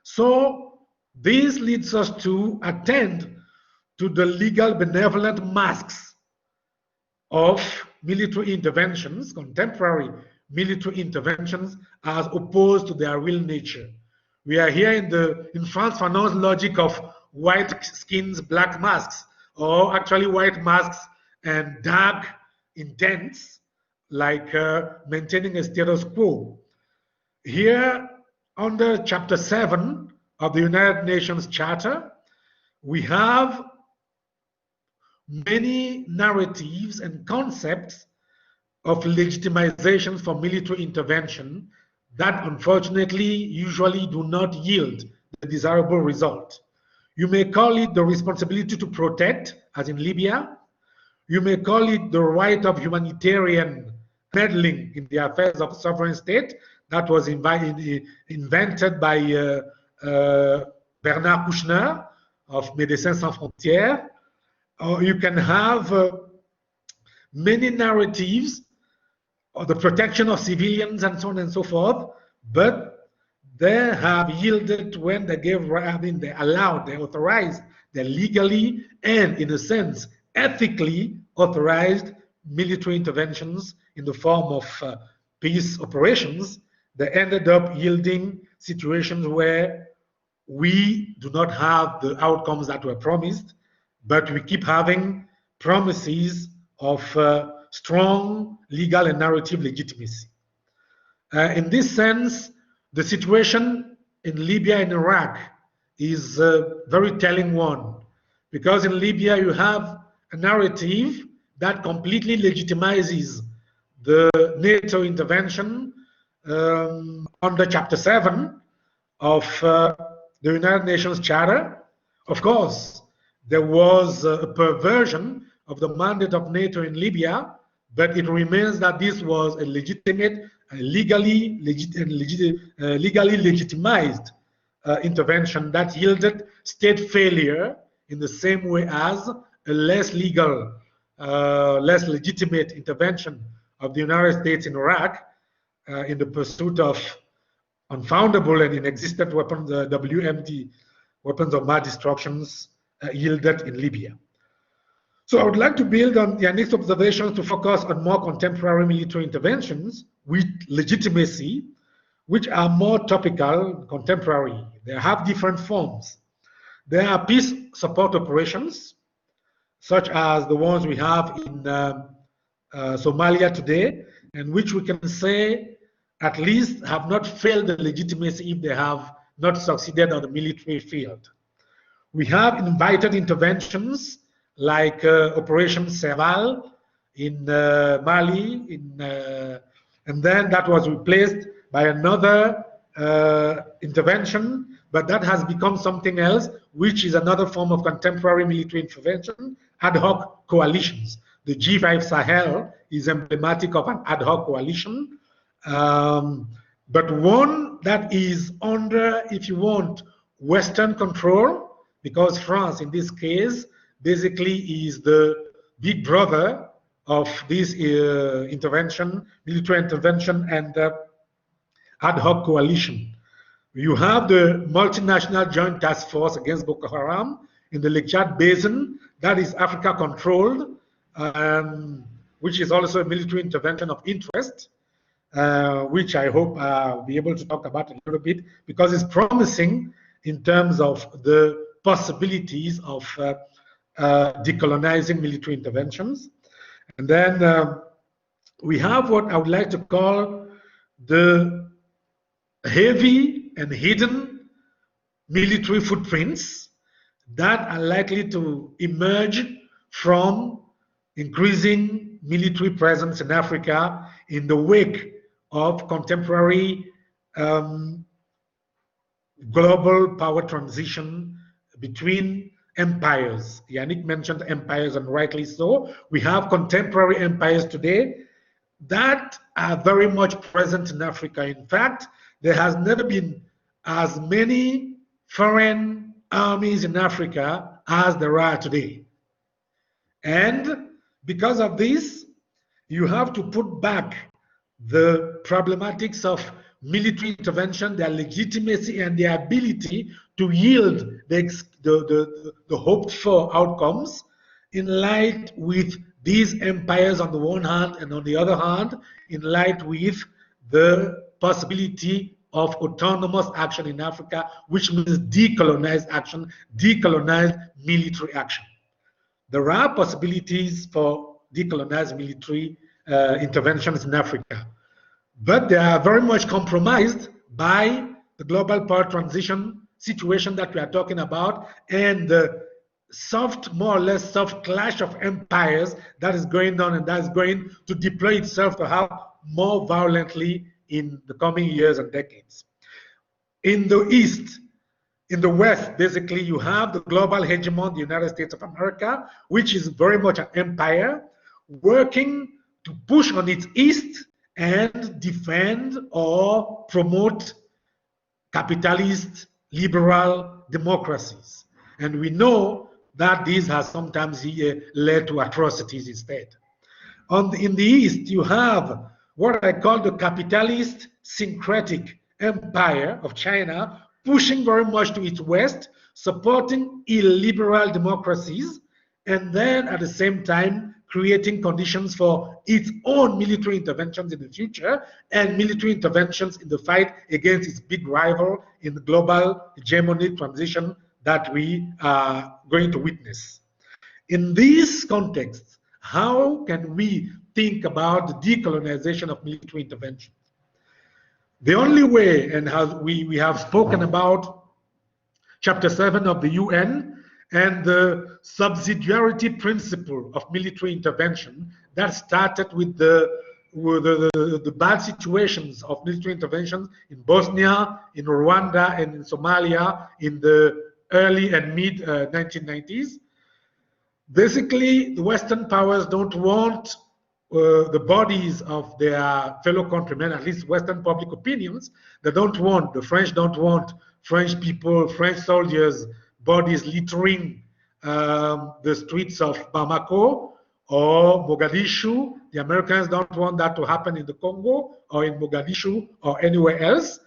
So this leads us to attend to the legal benevolent masks of military interventions, contemporary military interventions, as opposed to their real nature. We are here in Frantz Fanon's logic of white skins, black masks, or actually white masks and dark intents, like maintaining a status quo. Here, under Chapter 7 of the United Nations Charter, we have many narratives and concepts of legitimization for military intervention that unfortunately usually do not yield the desirable result. You may call it the responsibility to protect, as in Libya. You may call it the right of humanitarian meddling in the affairs of a sovereign state that was invented by Bernard Kouchner of Médecins Sans Frontières. Or you can have many narratives of the protection of civilians and so on and so forth, but they have yielded when they gave, they allowed, they authorized, they legally and in a sense ethically authorized military interventions in the form of peace operations. They ended up yielding situations where we do not have the outcomes that were promised, but we keep having promises of strong legal and narrative legitimacy. In this sense, the situation in Libya and Iraq is a very telling one, because in Libya you have a narrative that completely legitimizes the NATO intervention under Chapter 7 of the United Nations Charter. Of course, there was a perversion of the mandate of NATO in Libya, but it remains that this was a legitimate, legally legitimized intervention that yielded state failure in the same way as a less legal, less legitimate intervention of the United States in Iraq in the pursuit of unfoundable and inexistent weapons, WMD, weapons of mass destructions, yielded in Libya. So I would like to build on Yannick's observations to focus on more contemporary military interventions with legitimacy, which are more topical, contemporary. They have different forms. There are peace support operations, such as the ones we have in Somalia today, and which we can say at least have not failed the legitimacy if they have not succeeded on the military field. We have invited interventions like Operation Serval in Mali, and then that was replaced by another intervention, but that has become something else, which is another form of contemporary military intervention, ad hoc coalitions. The G5 Sahel is emblematic of an ad hoc coalition, but one that is under, if you want, Western control, because France, in this case, basically is the big brother of this intervention, military intervention, and ad hoc coalition. You have the multinational joint task force against Boko Haram in the Lake Chad Basin, that is Africa controlled, which is also a military intervention of interest, which I hope I'll be able to talk about a little bit, because it's promising in terms of the possibilities of decolonizing military interventions. And then we have what I would like to call the heavy and hidden military footprints that are likely to emerge from increasing military presence in Africa in the wake of contemporary global power transition between empires. Yannick mentioned empires, and rightly so. We have contemporary empires today that are very much present in Africa. In fact, there has never been as many foreign armies in Africa as there are today. And because of this, you have to put back the problematics of military intervention, their legitimacy, and their ability to yield the hoped for outcomes in light with these empires on the one hand, and on the other hand, in light with the possibility of autonomous action in Africa, which means decolonized action, decolonized military action. There are possibilities for decolonized military interventions in Africa, but they are very much compromised by the global power transition situation that we are talking about, and the more or less soft clash of empires that is going on, and that is going to deploy itself perhaps more violently in the coming years and decades. In the East, in the West, basically, you have the global hegemon, the United States of America, which is very much an empire, working to push on its East and defend or promote capitalist, liberal democracies. And we know that this has sometimes led to atrocities instead. In the East, you have what I call the capitalist syncretic empire of China, pushing very much to its West, supporting illiberal democracies, and then at the same time creating conditions for its own military interventions in the future, and military interventions in the fight against its big rival in the global hegemony transition that we are going to witness. In this context, how can we think about the decolonization of military intervention? The only way, and how we have spoken about Chapter 7 of the UN and the subsidiarity principle of military intervention that started with the bad situations of military interventions in Bosnia, in Rwanda, and in Somalia in the early and mid 1990s. Basically, the Western powers don't want the bodies of their fellow countrymen, at least Western public opinions. They don't want, the French don't want French people, French soldiers' bodies littering the streets of Bamako or Mogadishu. The Americans don't want that to happen in the Congo or in Mogadishu or anywhere else.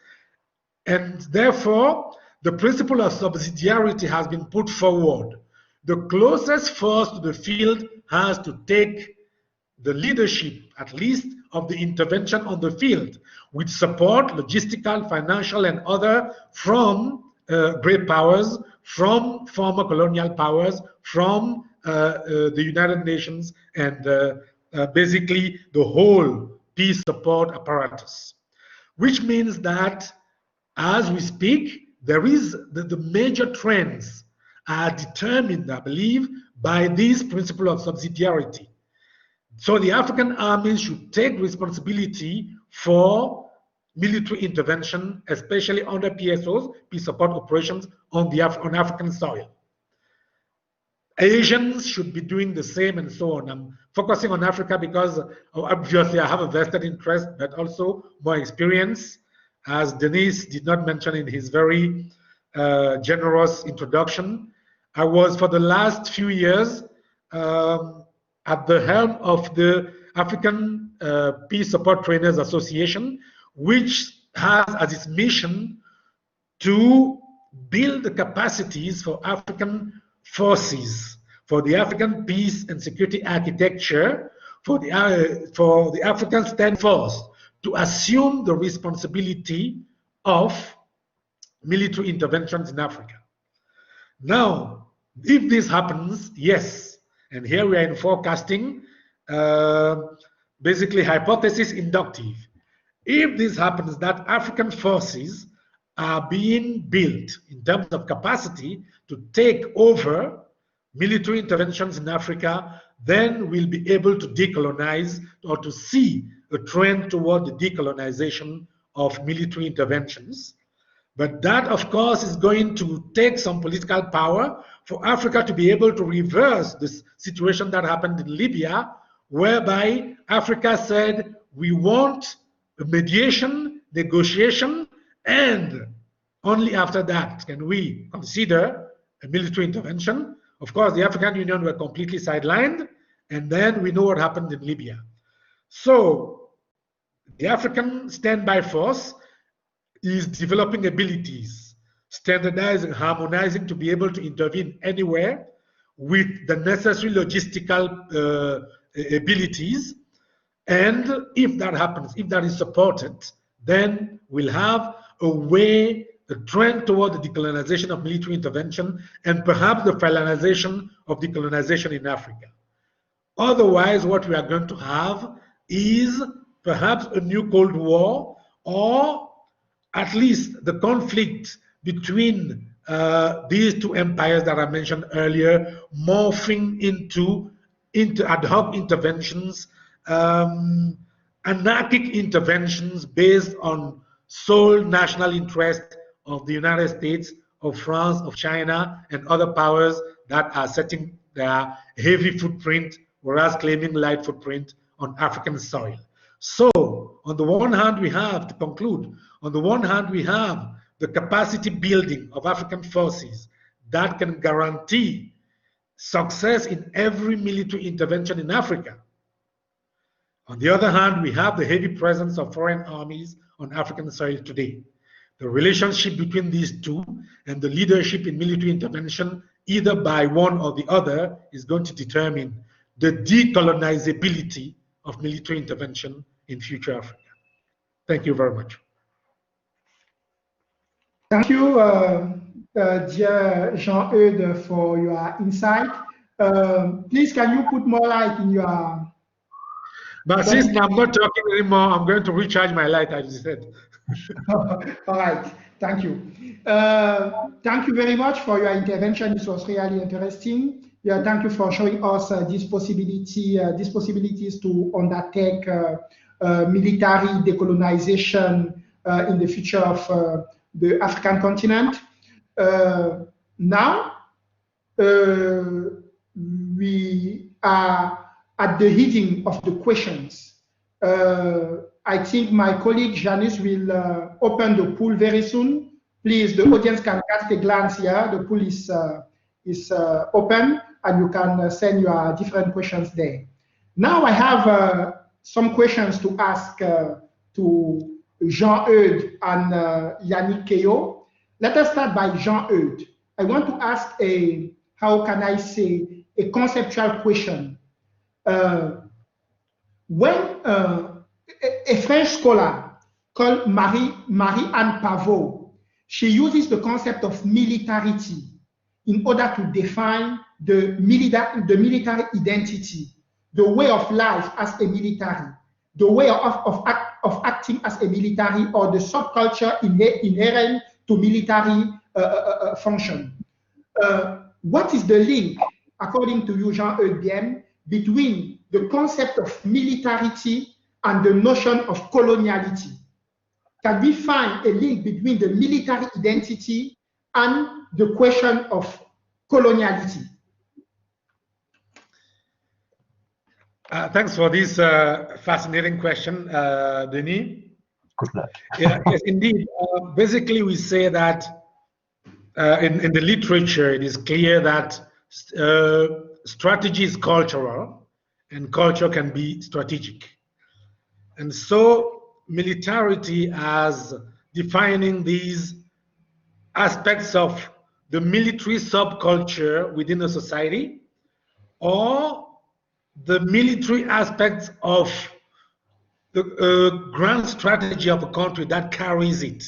And therefore, the principle of subsidiarity has been put forward. The closest force to the field has to take the leadership, at least, of the intervention on the field, with support, logistical, financial, and other, from great powers, from former colonial powers, from the United Nations, and basically the whole peace support apparatus. Which means that, as we speak, there is the major trends are determined, I believe, by this principle of subsidiarity. So the African armies should take responsibility for military intervention, especially under PSOs, peace support operations, on African soil. Asians should be doing the same, and so on. I'm focusing on Africa because obviously I have a vested interest, but also more experience, as Denis did not mention in his very generous introduction. I was, for the last few years, at the helm of the African Peace Support Trainers Association, which has as its mission to build the capacities for African forces, for the African peace and security architecture, for the African stand force to assume the responsibility of military interventions in Africa. Now, if this happens, yes, and here we are in forecasting, basically hypothesis inductive. If this happens, that African forces are being built in terms of capacity to take over military interventions in Africa, then we'll be able to decolonize or to see a trend toward the decolonization of military interventions. But that, of course, is going to take some political power for Africa to be able to reverse this situation that happened in Libya, whereby Africa said, we want a mediation, negotiation, and only after that can we consider a military intervention. Of course, the African Union were completely sidelined, and then we know what happened in Libya. So the African standby force is developing abilities, standardizing, harmonizing to be able to intervene anywhere with the necessary logistical abilities. And if that happens, if that is supported, then we'll have a way, a trend toward the decolonization of military intervention and perhaps the finalization of decolonization in Africa. Otherwise, what we are going to have is perhaps a new Cold War, or at least the conflict between these two empires that I mentioned earlier morphing into ad hoc interventions, anarchic interventions based on sole national interest of the United States, of France, of China, and other powers that are setting their heavy footprint, whereas claiming light footprint on African soil. So, on the one hand, we have, to conclude, on the one hand, we have the capacity building of African forces that can guarantee success in every military intervention in Africa. On the other hand, we have the heavy presence of foreign armies on African soil today. The relationship between these two and the leadership in military intervention, either by one or the other, is going to determine the decolonizability of military intervention in future Africa. Thank you very much. Thank you, dear Jean-Eudes, for your insight. Please, can you put more light in your... But since I'm not talking anymore, I'm going to recharge my light, as you said. All right, thank you. Thank you very much for your intervention. This was really interesting. Yeah, thank you for showing us these possibilities to undertake military decolonization in the future of the African continent. Now, we are at the heading of the questions. I think my colleague Janice will open the pool very soon. Please, the audience can cast a glance here. The pool is open, and you can send your different questions there. Now I have some questions to ask to Jean-Eudes and Yannick Quéau. Let us start by Jean-Eudes. I want to ask a, how can I say, a conceptual question. When a French scholar called Marie-Anne Pavot, she uses the concept of militarity in order to define the military identity, the way of life as a military, the way of acting as a military, or the subculture inherent to military function. What is the link, according to you, Jean-Eudes Biem, between the concept of militarity and the notion of coloniality? Can we find a link between the military identity and the question of coloniality? Thanks for this fascinating question, Denis. Good luck. Yeah, yes, indeed. Basically, we say that in the literature, it is clear that strategy is cultural, and culture can be strategic. And so, militarity as defining these aspects of the military subculture within a society, or the military aspects of the grand strategy of a country that carries it,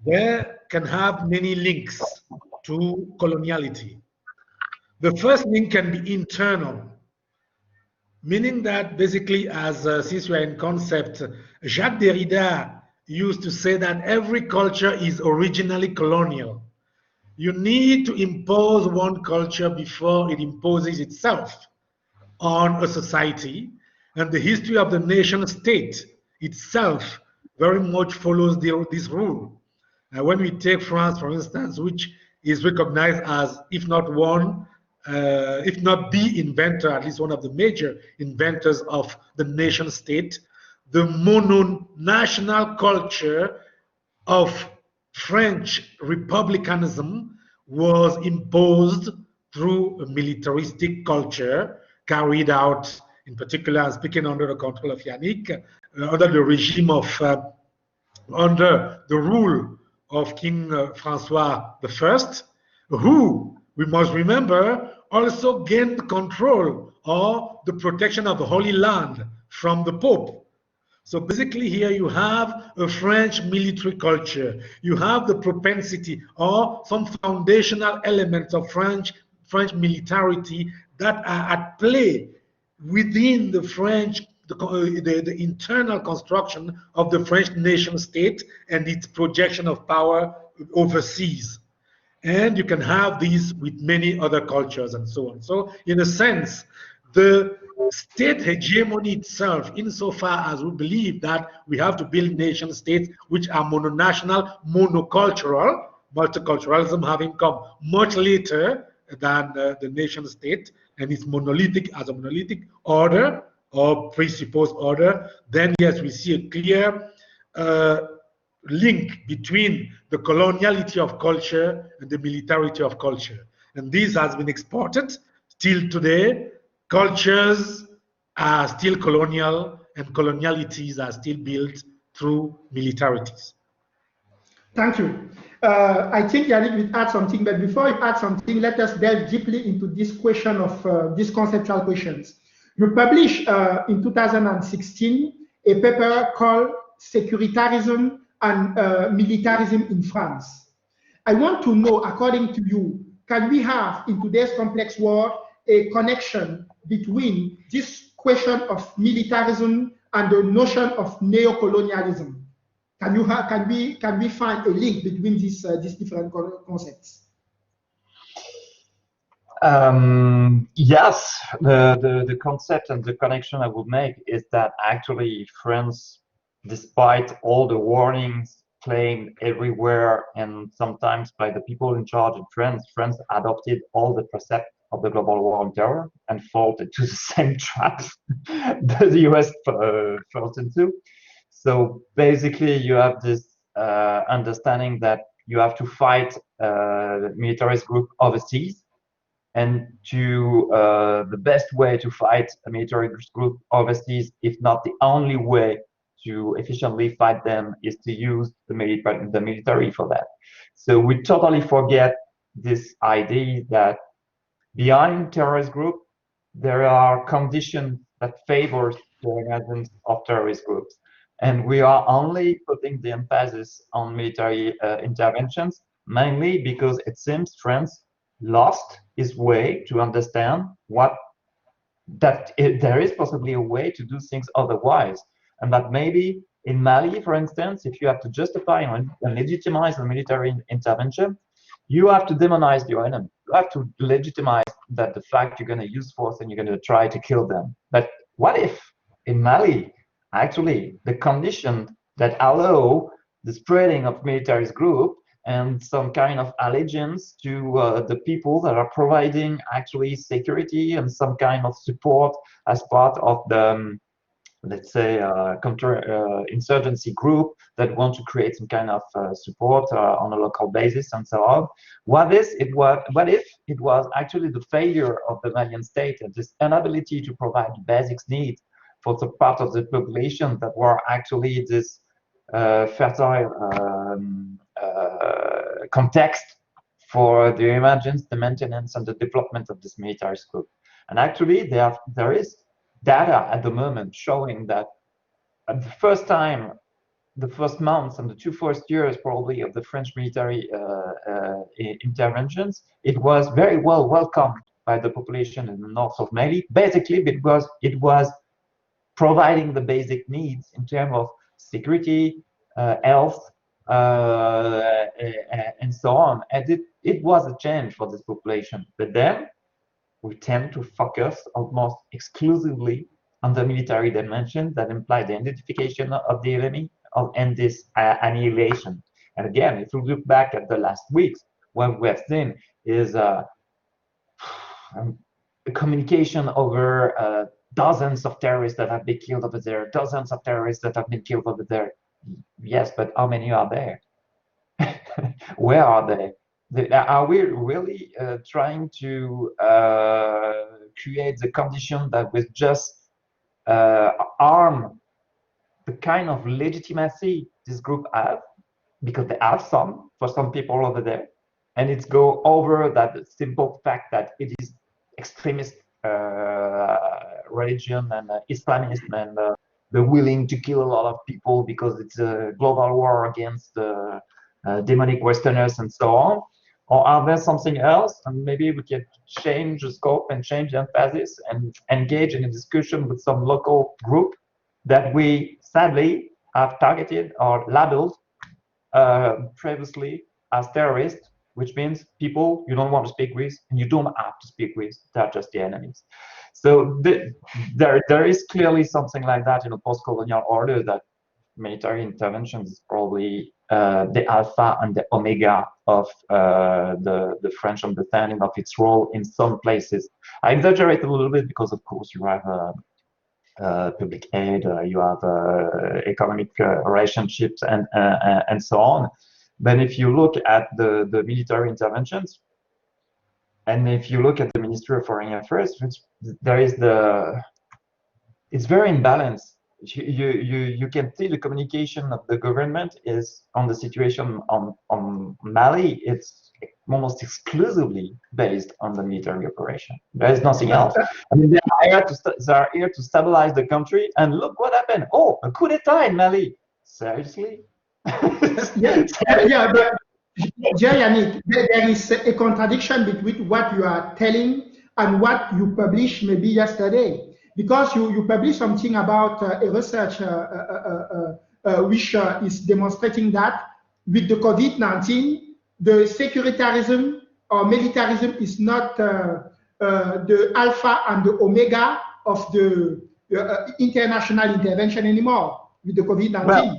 there can have many links to coloniality. The first link can be internal, meaning that basically, since we are in concept, Jacques Derrida used to say that every culture is originally colonial. You need to impose one culture before it imposes itself on a society, and the history of the nation state itself very much follows this rule. When we take France, for instance, which is recognized as, if not the inventor, at least one of the major inventors of the nation state, the mono-national culture of French republicanism was imposed through a militaristic culture carried out, in particular, speaking under the control of Yannick, under the regime of, under the rule of King Francois I, who, we must remember, also gained control or the protection of the Holy Land from the Pope. So basically here you have a French military culture. You have the propensity or some foundational elements of French militarity that are at play within the French, the internal construction of the French nation state and its projection of power overseas. And you can have these with many other cultures and so on. So in a sense, the state hegemony itself, insofar as we believe that we have to build nation states which are mononational, monocultural, multiculturalism having come much later than the nation state, and it's monolithic as a monolithic order or presupposed order, then yes, we see a clear link between the coloniality of culture and the militarity of culture. And this has been exported till today. Cultures are still colonial and colonialities are still built through militarities. Thank you. I think Yannick will add something, but before you add something, let us delve deeply into this question of these conceptual questions. You published in 2016 a paper called Securitarism and Militarism in France. I want to know, according to you, can we have, in today's complex world, a connection between this question of militarism and the notion of neocolonialism? Can we find a link between these different concepts? Yes, the concept and the connection I would make is that actually France, despite all the warnings claimed everywhere and sometimes by the people in charge in France, France adopted all the precepts of the global war on terror and fall into the same trap that the US fell into. So basically you have this understanding that you have to fight the militarist group overseas, and the best way to fight a militarist group overseas, if not the only way to efficiently fight them, is to use the military for that. So we totally forget this idea that behind terrorist group, there are conditions that favor the emergence of terrorist groups. And we are only putting the emphasis on military interventions, mainly because it seems France lost its way to understand there is possibly a way to do things otherwise. And that maybe in Mali, for instance, if you have to justify and legitimize a military intervention, you have to demonize your enemy. You have to legitimize that the fact you're going to use force and you're going to try to kill them. But what if in Mali, actually, the conditions that allow the spreading of militarist group and some kind of allegiance to the people that are providing actually security and some kind of support as part of the let's say, counter-insurgency group that want to create some kind of support on a local basis and so on. What if it was actually the failure of the Malian state and this inability to provide basic needs for the part of the population that were actually this fertile context for the emergence, the maintenance, and the development of this militarist group? And actually, there is data at the moment showing that at the first time, the first months and the 2 first years probably of the French military interventions, it was very well welcomed by the population in the north of Mali, basically because it was providing the basic needs in terms of security, health, and so on. And it was a change for this population. But then we tend to focus almost exclusively on the military dimension that imply the identification of the enemy and this annihilation. And again, if we look back at the last weeks, what we have seen is a communication over dozens of terrorists that have been killed over there, dozens of terrorists that have been killed over there. Yes, but how many are there? Where are they? Are we really trying to create the condition that will just arm the kind of legitimacy this group have, because they have some, for some people over there, and it's go over that simple fact that it is extremist religion and Islamist, and they're willing to kill a lot of people because it's a global war against demonic Westerners and so on? Or are there something else? And maybe we can change the scope and change the emphasis and engage in a discussion with some local group that we sadly have targeted or labeled previously as terrorists, which means people you don't want to speak with and you don't have to speak with. They're just the enemies. So there is clearly something like that in a post-colonial order, that military intervention is probably the alpha and the omega of the French understanding of its role in some places. I exaggerate a little bit because, of course, you have public aid, you have economic relationships, and so on. But if you look at the military interventions, and if you look at the Ministry of Foreign Affairs, it's very imbalanced. You can see the communication of the government is on the situation on Mali. It's almost exclusively based on the military operation. There is nothing else. I mean, they are here to stabilize the country, and look what happened. Oh, a coup d'etat in Mali. Seriously? Yeah, but Yannick, there is a contradiction between what you are telling and what you published maybe yesterday. Because you published something about a research which is demonstrating that with the COVID-19, the securitarism or militarism is not the alpha and the omega of the international intervention anymore with the COVID-19. Well,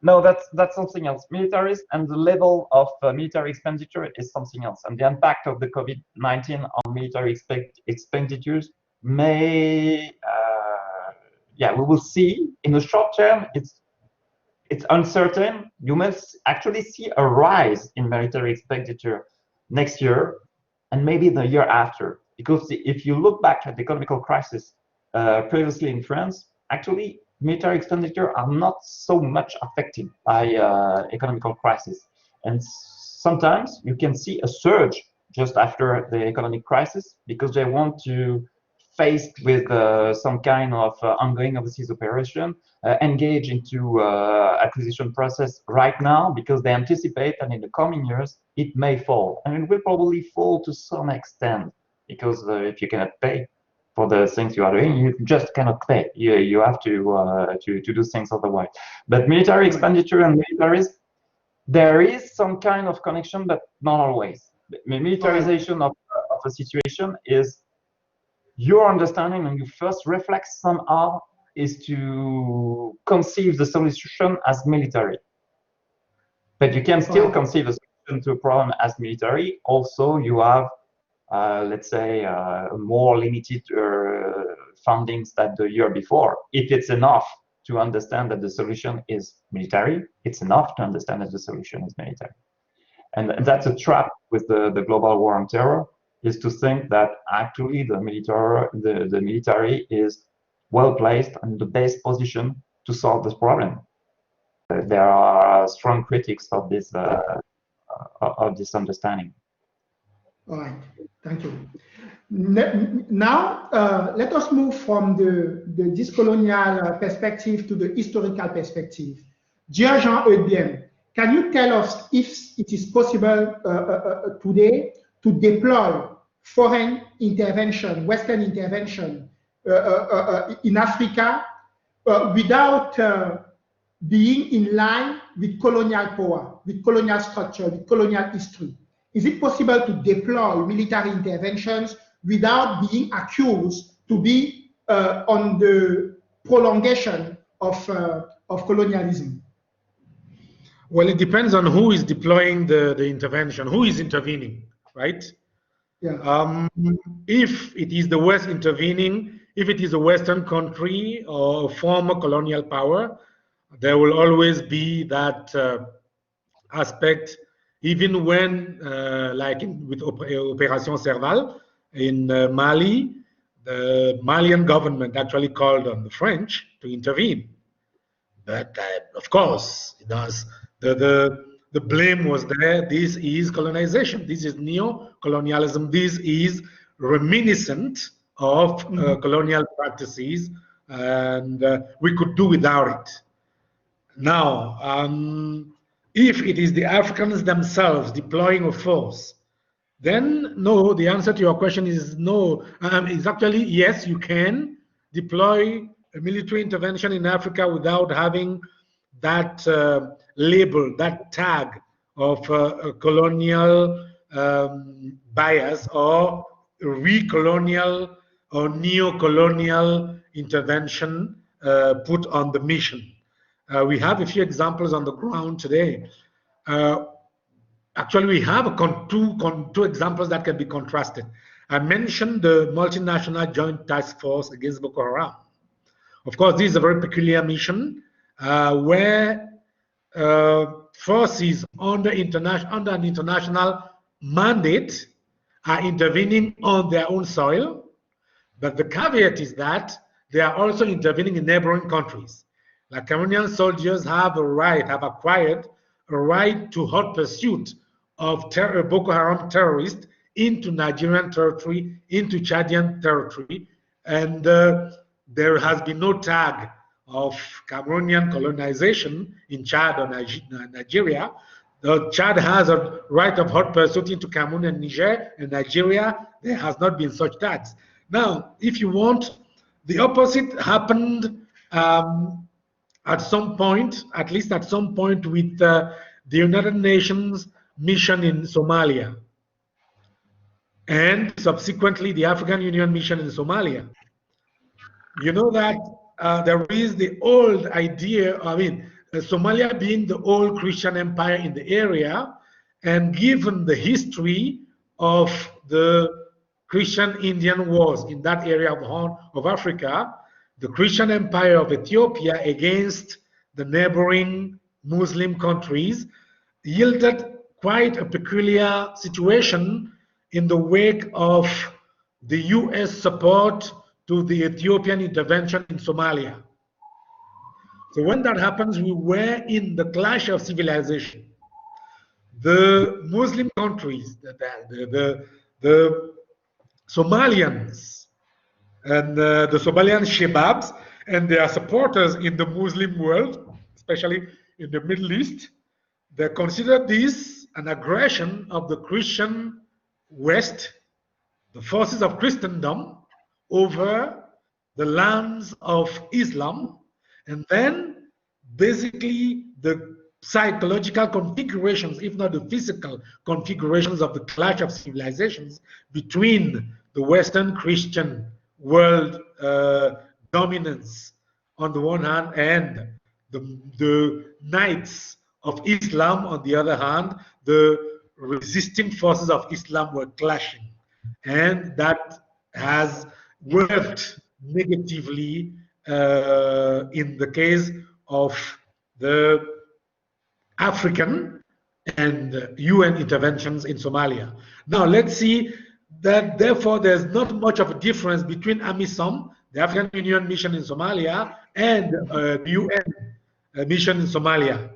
no, that's something else. Militaries and the level of military expenditure is something else. And the impact of the COVID-19 on military expenditures may, we will see in the short term. It's uncertain. You must actually see a rise in military expenditure next year and maybe the year after. Because if you look back at the economic crisis previously in France, actually military expenditure are not so much affected by economic crisis. And sometimes you can see a surge just after the economic crisis because they want to, faced with some kind of ongoing overseas operation, engage into acquisition process right now because they anticipate that in the coming years it may fall. And it will probably fall to some extent because if you cannot pay for the things you are doing, you just cannot pay. You have to do things otherwise. But military expenditure and militaries, there is some kind of connection, but not always. The militarization of a situation is your understanding, and your first reflex somehow is to conceive the solution as military. But you can still conceive a solution to a problem as military. Also, you have, let's say, more limited fundings than the year before. If it's enough to understand that the solution is military, it's enough to understand that the solution is military. And that's a trap with the global war on terror, is to think that actually the military is well placed and the best position to solve this problem. There are strong critics of this understanding. All right, thank you. Now, let us move from the discolonial perspective to the historical perspective. Dear Jean-Eudes Biem, can you tell us if it is possible today to deploy foreign intervention, Western intervention in Africa without being in line with colonial power, with colonial structure, with colonial history? Is it possible to deploy military interventions without being accused to be on the prolongation of colonialism? Well, it depends on who is deploying the intervention, who is intervening, right? Yeah. If it is the West intervening, if it is a Western country or a former colonial power, there will always be that aspect, even when, like with Opération Serval in Mali, the Malian government actually called on the French to intervene. But of course, it does. The blame was there. This is colonization. This is neo-colonialism. This is reminiscent of colonial practices, and we could do without it. Now, if it is the Africans themselves deploying a force, then no, the answer to your question is no. It's actually yes, you can deploy a military intervention in Africa without having that label, that tag of a colonial bias or re-colonial or neo-colonial intervention put on the mission. We have a few examples on the ground today. Actually, we have two examples that can be contrasted. I mentioned the multinational joint task force against Boko Haram. Of course, this is a very peculiar mission where forces under an international mandate are intervening on their own soil. But the caveat is that they are also intervening in neighboring countries. Like Cameroonian soldiers have acquired a right to hot pursuit of Boko Haram terrorists into Nigerian territory, into Chadian territory, and there has been no tag of Cameroonian colonization in Chad or Nigeria. Chad has a right of hot pursuit into Cameroon and Niger, and Nigeria, there has not been such tags. Now, if you want, the opposite happened at some point, at least at some point, with the United Nations mission in Somalia, and subsequently the African Union mission in Somalia. You know that there is the old idea, Somalia being the old Christian empire in the area, and given the history of the Christian-Indian wars in that area of Horn of Africa, the Christian empire of Ethiopia against the neighboring Muslim countries yielded quite a peculiar situation in the wake of the US support to the Ethiopian intervention in Somalia. So when that happens, we were in the clash of civilization. The Muslim countries, the Somalians, and the Somalian Shababs and their supporters in the Muslim world, especially in the Middle East, they consider this an aggression of the Christian West, the forces of Christendom, over the lands of Islam, and then basically the psychological configurations, if not the physical configurations, of the clash of civilizations between the Western Christian world dominance on the one hand and the Knights of Islam on the other hand. The resisting forces of Islam were clashing, and that has worked negatively in the case of the African and UN interventions in Somalia. Now let's see that therefore there's not much of a difference between AMISOM, the African Union mission in Somalia, and the UN mission in Somalia.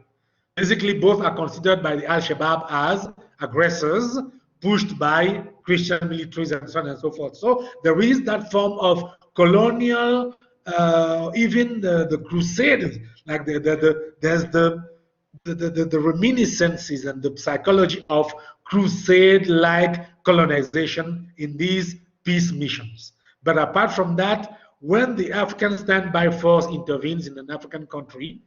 Basically, both are considered by the Al-Shabaab as aggressors pushed by Christian militaries and so on and so forth. So there is that form of colonial, even the Crusaders, like there's the reminiscences and the psychology of crusade-like colonization in these peace missions. But apart from that, when the African standby force intervenes in an African country,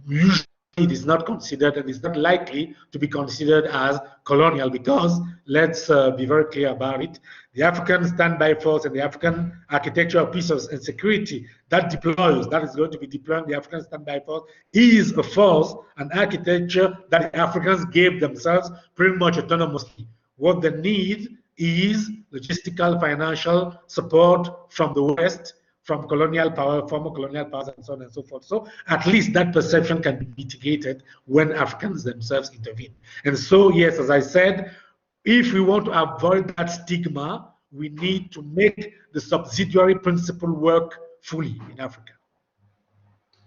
usually it is not considered and is not likely to be considered as colonial, because let's be very clear about it. The African standby force and the African architecture of peace and security that deploys, that is going to be deploying the African standby force, is a force, an architecture that the Africans gave themselves pretty much autonomously. What they need is logistical, financial support from the West, from colonial power, former colonial powers, and so on and so forth. So at least that perception can be mitigated when Africans themselves intervene. And so, yes, as I said, if we want to avoid that stigma, we need to make the subsidiary principle work fully in Africa.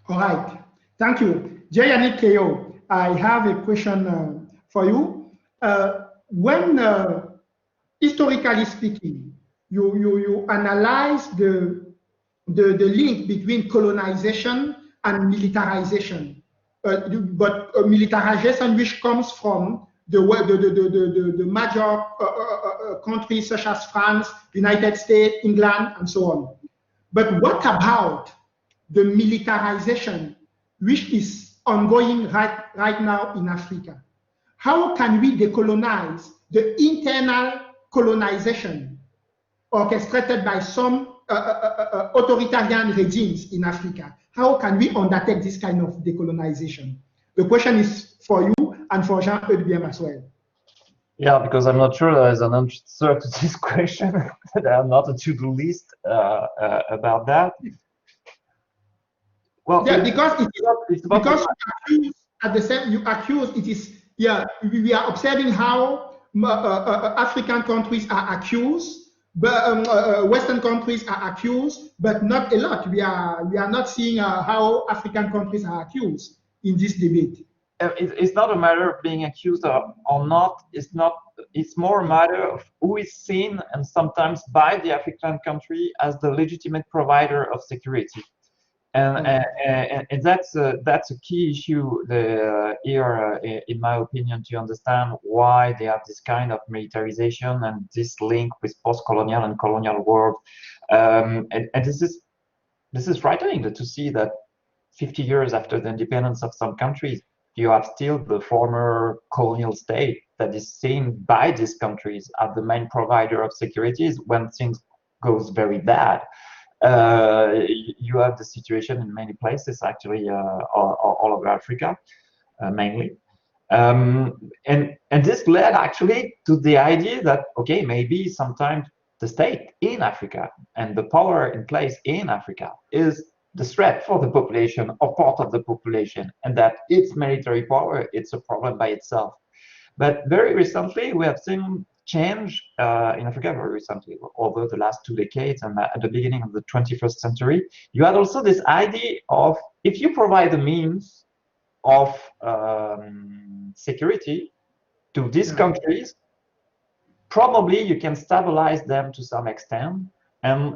All right. Thank you. Yannick, Quéau, I have a question for you. When, historically speaking, you analyze the link between colonization and militarization, but militarization which comes from the major countries such as France, United States, England, and so on. But what about the militarization which is ongoing right now in Africa? How can we decolonize the internal colonization orchestrated by some authoritarian regimes in Africa? How can we undertake this kind of decolonization? The question is for you and for Jean-Eudes Biem as well. Yeah, because I'm not sure there is an answer to this question. There are not a to-do list about that. Well, yeah, because you accuse it is, yeah, we are observing how African countries are accused, but Western countries are accused, but not a lot. We are not seeing how African countries are accused in this debate. It's not a matter of being accused or not. It's more a matter of who is seen, and sometimes by the African country, as the legitimate provider of security. And that's a key issue here, in my opinion, to understand why they have this kind of militarization and this link with post-colonial and colonial world. And this is frightening to see that 50 years after the independence of some countries, you have still the former colonial state that is seen by these countries as the main provider of securities when things goes very bad. You have the situation in many places, actually, all over Africa, mainly. And this led actually to the idea that, okay, maybe sometimes the state in Africa and the power in place in Africa is the threat for the population or part of the population, and that its military power, it's a problem by itself. But very recently, we have seen change in Africa very recently, over the last 2 decades and at the beginning of the 21st century. You had also this idea of, if you provide the means of security to these countries, probably you can stabilize them to some extent and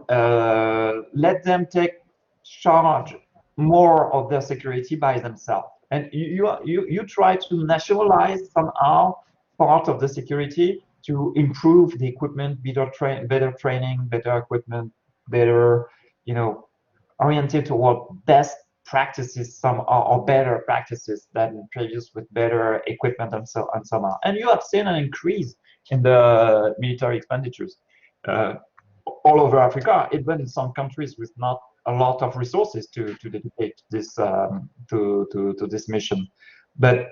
let them take charge more of their security by themselves. And you try to nationalize somehow part of the security to improve the equipment, better training, better equipment, better, oriented toward best practices, some or better practices than previous, with better equipment and so on. And you have seen an increase in the military expenditures all over Africa, even in some countries with not a lot of resources to dedicate this to this mission. But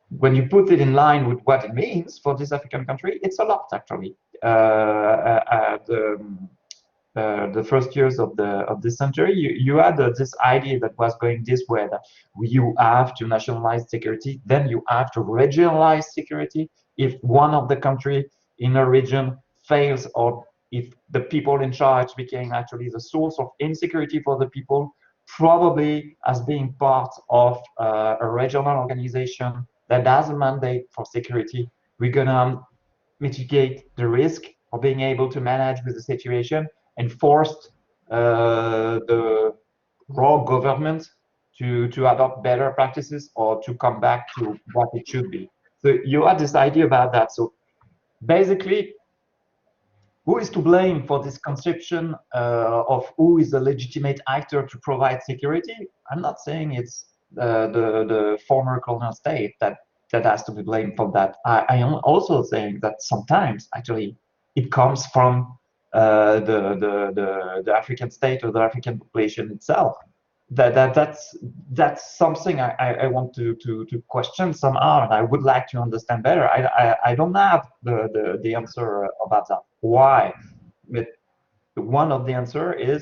when you put it in line with what it means for this African country, it's a lot, actually. The first years of this century, you had this idea that was going this way, that you have to nationalize security, then you have to regionalize security. If one of the country in a region fails, or if the people in charge became actually the source of insecurity for the people, probably as being part of a regional organization that has a mandate for security, we're gonna mitigate the risk, or being able to manage with the situation, and forced the raw government to adopt better practices or to come back to what it should be. So you had this idea about that. So basically, who is to blame for this conception of who is a legitimate actor to provide security? I'm not saying it's the former colonial state that has to be blamed for that. I am also saying that sometimes actually it comes from the African state or the African population itself. That's something I want to question somehow, and I would like to understand better. I don't have the answer about that. Why? But one of the answer is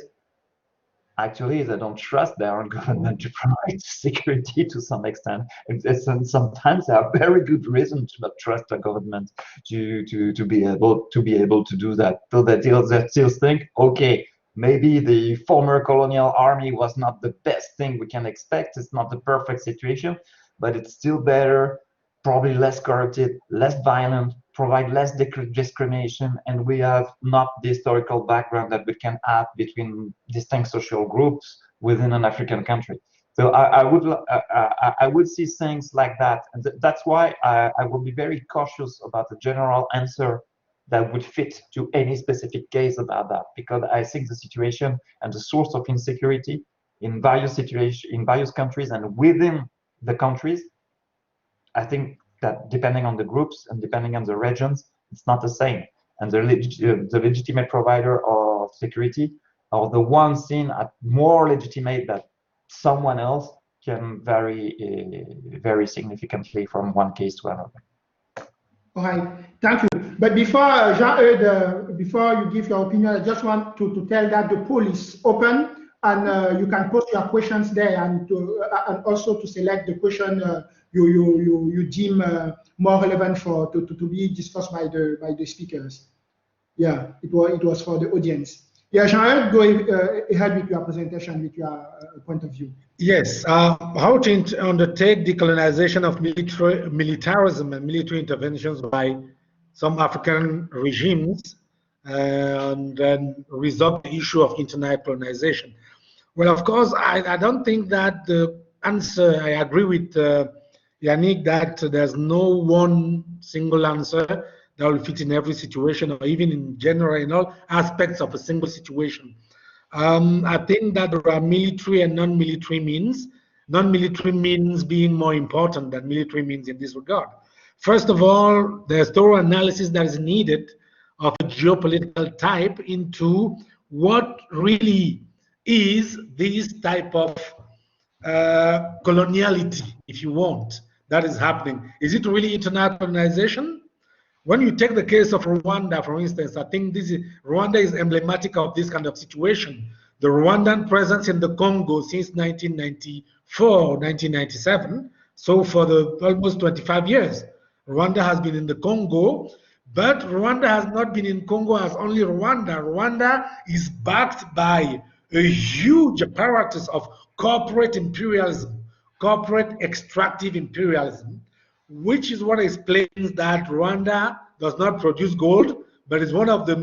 actually they don't trust their own government to provide security to some extent. And sometimes they have very good reason to not trust the government to be able to do that. So they still think, okay, maybe the former colonial army was not the best thing we can expect. It's not the perfect situation, but it's still better, probably less corrupted, less violent, provide less discrimination, and we have not the historical background that we can add between distinct social groups within an African country. So I would see things like that, and that's why I will be very cautious about the general answer that would fit to any specific case about that, because I think the situation and the source of insecurity in various situations, in various countries and within the countries, I think that depending on the groups and depending on the regions, it's not the same. And the legitimate provider of security, or the one seen as more legitimate than someone else, can vary very significantly from one case to another. All right, thank you. But before Jean-Eudes, before you give your opinion, I just want to tell that the poll is open, and you can post your questions there, and also to select the question you deem more relevant to be discussed by the speakers. Yeah, it was for the audience. Yeah, Jean-Eudes, go ahead with your presentation, with your point of view. Yes, how to undertake decolonization of militarism and military interventions by some African regimes, and then resolve the issue of internal colonization. Well, of course, I don't think that the answer, I agree with Yannick that there's no one single answer that will fit in every situation, or even in general, in all aspects of a single situation. I think that there are military and non-military means. Non-military means being more important than military means in this regard. First of all, there's thorough analysis that is needed of a geopolitical type into what really is this type of coloniality, if you want, that is happening. Is it really internal colonization? When you take the case of Rwanda, for instance, I think Rwanda is emblematic of this kind of situation. The Rwandan presence in the Congo since 1994, 1997, so for the almost 25 years, Rwanda has been in the Congo, but Rwanda has not been in Congo as only Rwanda. Rwanda is backed by a huge apparatus of corporate imperialism, corporate extractive imperialism, which is what explains that Rwanda does not produce gold, but is one of the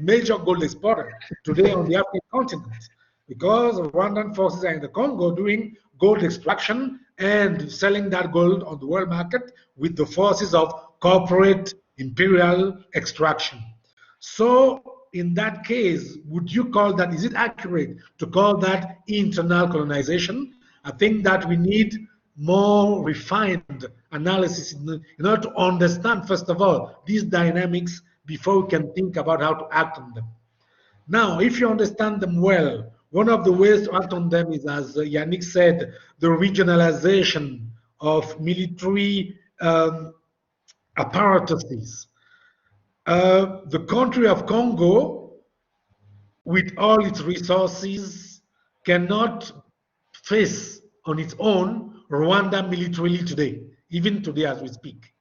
major gold exporters today on the African continent, because Rwandan forces are in the Congo doing gold extraction and selling that gold on the world market with the forces of corporate imperial extraction. So in that case, would you call that, is it accurate to call that internal colonization? I think that we need more refined analysis in order to understand, first of all, these dynamics before we can think about how to act on them. Now, if you understand them well, one of the ways to act on them is, as Yannick said, the regionalization of military apparatuses. The country of Congo, with all its resources, cannot face on its own Rwanda militarily today, even today as we speak.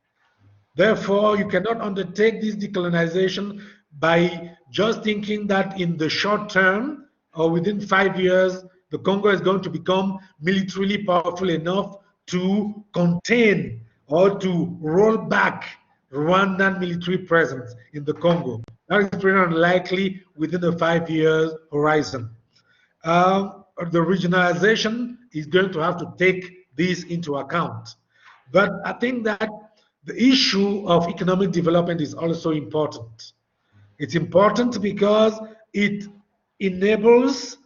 Therefore, you cannot undertake this decolonization by just thinking that in the short term or within 5 years, the Congo is going to become militarily powerful enough to contain or to roll back Rwandan military presence in the Congo. That is pretty unlikely within a 5-year horizon. The regionalization is going to have to take this into account. But I think that the issue of economic development is also important. It's important because it enables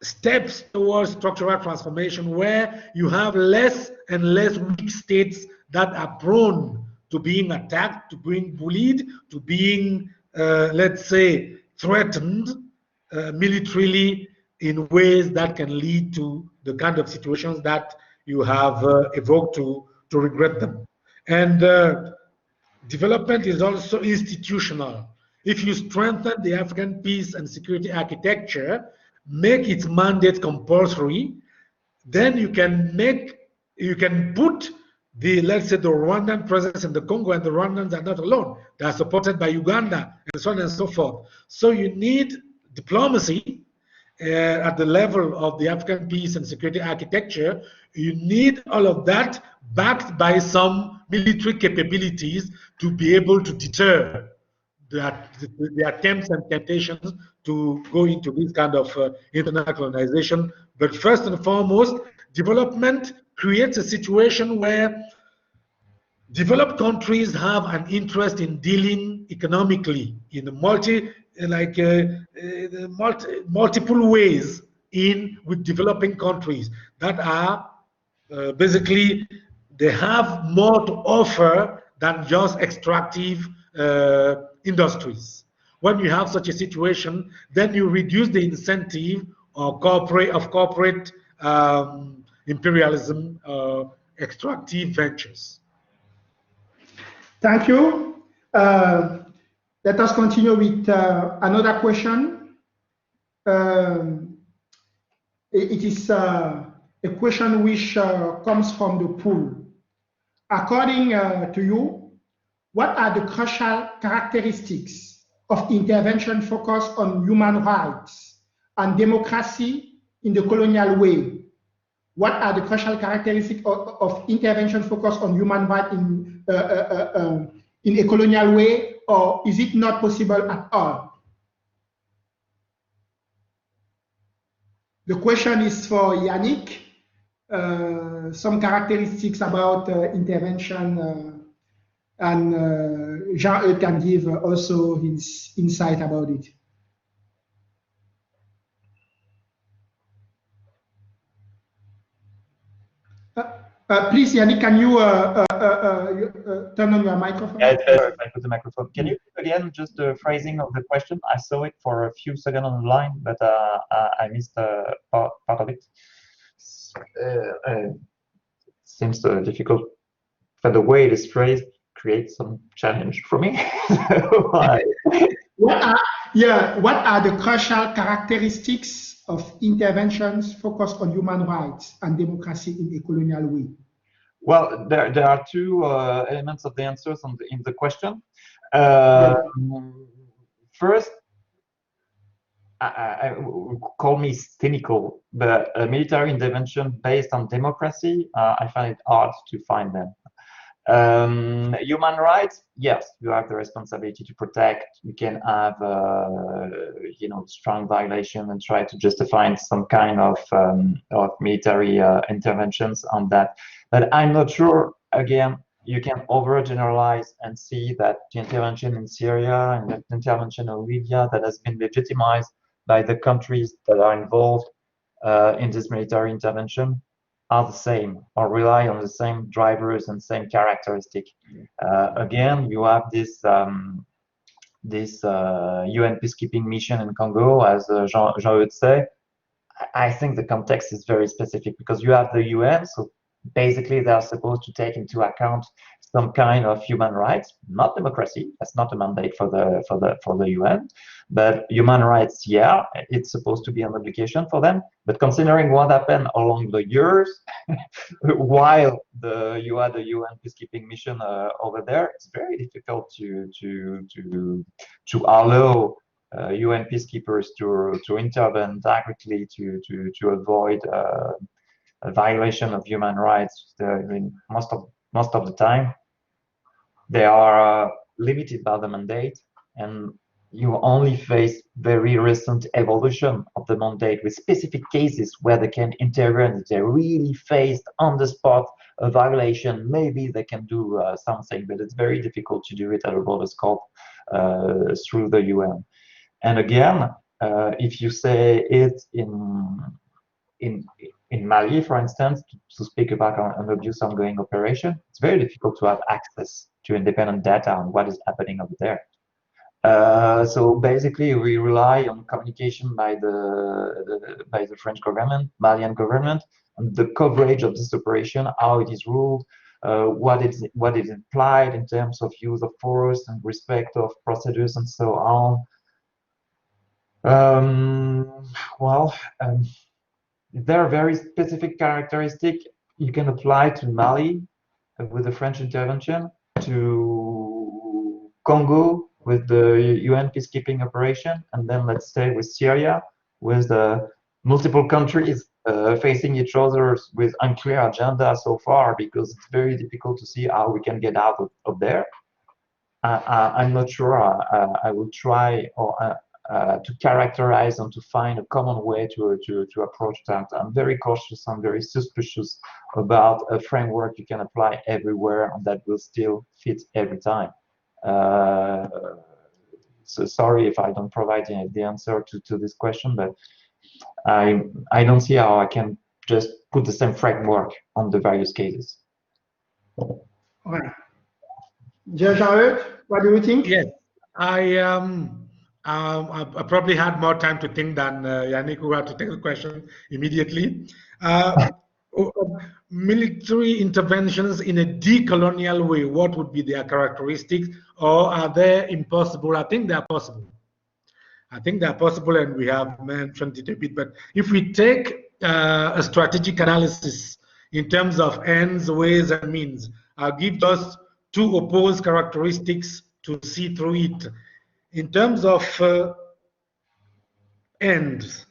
steps towards structural transformation where you have less and less weak states that are prone to being attacked, to being bullied, to being, let's say, threatened militarily in ways that can lead to the kind of situations that you have evoked to regret them. And development is also institutional. If you strengthen the African peace and security architecture, make its mandate compulsory, then you can put the, let's say, the Rwandan presence in the Congo, and the Rwandans are not alone. They are supported by Uganda and so on and so forth. So you need diplomacy at the level of the African peace and security architecture. You need all of that backed by some military capabilities to be able to deter the attempts and temptations to go into this kind of international colonization. But first and foremost, development creates a situation where developed countries have an interest in dealing economically in multiple ways with developing countries that are basically, they have more to offer than just extractive industries. When you have such a situation, then you reduce the incentive of corporate imperialism, extractive ventures. Thank you. Let us continue with another question. It is a question which comes from the pool. According to you, what are the crucial characteristics of intervention focused on human rights and democracy in the colonial way? What are the crucial characteristics of intervention focused on human rights in a colonial way, or is it not possible at all? The question is for Yannick. Some characteristics about intervention, and Jean-Eudes can give also his insight about it. Please, Yannick, can you turn on your microphone? Yeah, it's better if I put the microphone. Can you again just the phrasing of the question? I saw it for a few seconds on the line, but I missed part of it. Seems difficult, but the way it is phrased creates some challenge for me. What are the crucial characteristics of interventions focused on human rights and democracy in a colonial way? Well, there are two elements of the answers in the question. First, I call me cynical, but a military intervention based on democracy, I find it hard to find them. Human rights, yes, you have the responsibility to protect. You can have, strong violation and try to justify some kind of military interventions on that. But I'm not sure. Again, you can overgeneralize and see that the intervention in Syria and the intervention in Libya that has been legitimized by the countries that are involved in this military intervention are the same, or rely on the same drivers and same characteristic. Again, you have this UN peacekeeping mission in Congo, as Jean-Eudes said. I think the context is very specific because you have the UN, so basically they are supposed to take into account some kind of human rights, not democracy. That's not a mandate for the UN, but human rights. Yeah, it's supposed to be an obligation for them. But considering what happened along the years, while you had the UN peacekeeping mission over there, it's very difficult to allow UN peacekeepers to intervene directly to avoid a violation of human rights. I mean, most of the time. They are limited by the mandate, and you only face very recent evolution of the mandate with specific cases where they can intervene. If they really faced on the spot a violation, maybe they can do something, but it's very difficult to do it at a broader scope through the UN. And again, if you say it in Mali, for instance, to speak about an abuse ongoing operation, it's very difficult to have access to independent data on what is happening over there. So basically, we rely on communication by the French government, Malian government, and the coverage of this operation, how it is ruled, what is implied in terms of use of force and respect of procedures and so on. There are very specific characteristics you can apply to Mali with the French intervention, to Congo with the UN peacekeeping operation, and then let's say with Syria, with multiple countries facing each other with unclear agenda so far, because it's very difficult to see how we can get out of there. I'm not sure I will try to characterize and to find a common way to approach that. I'm very cautious, I'm very suspicious about a framework you can apply everywhere and that will still fit every time. So sorry if I don't provide the answer to this question, but I don't see how I can just put the same framework on the various cases. Okay. Jean-Eudes, what do you think? Yes, I probably had more time to think than Yannick, who had to take the question immediately. Military interventions in a decolonial way, what would be their characteristics, or are they impossible? I think they are possible. I think they are possible, and we have mentioned it a bit. But if we take a strategic analysis in terms of ends, ways, and means, I'll give just two opposed characteristics to see through it. In terms of ends,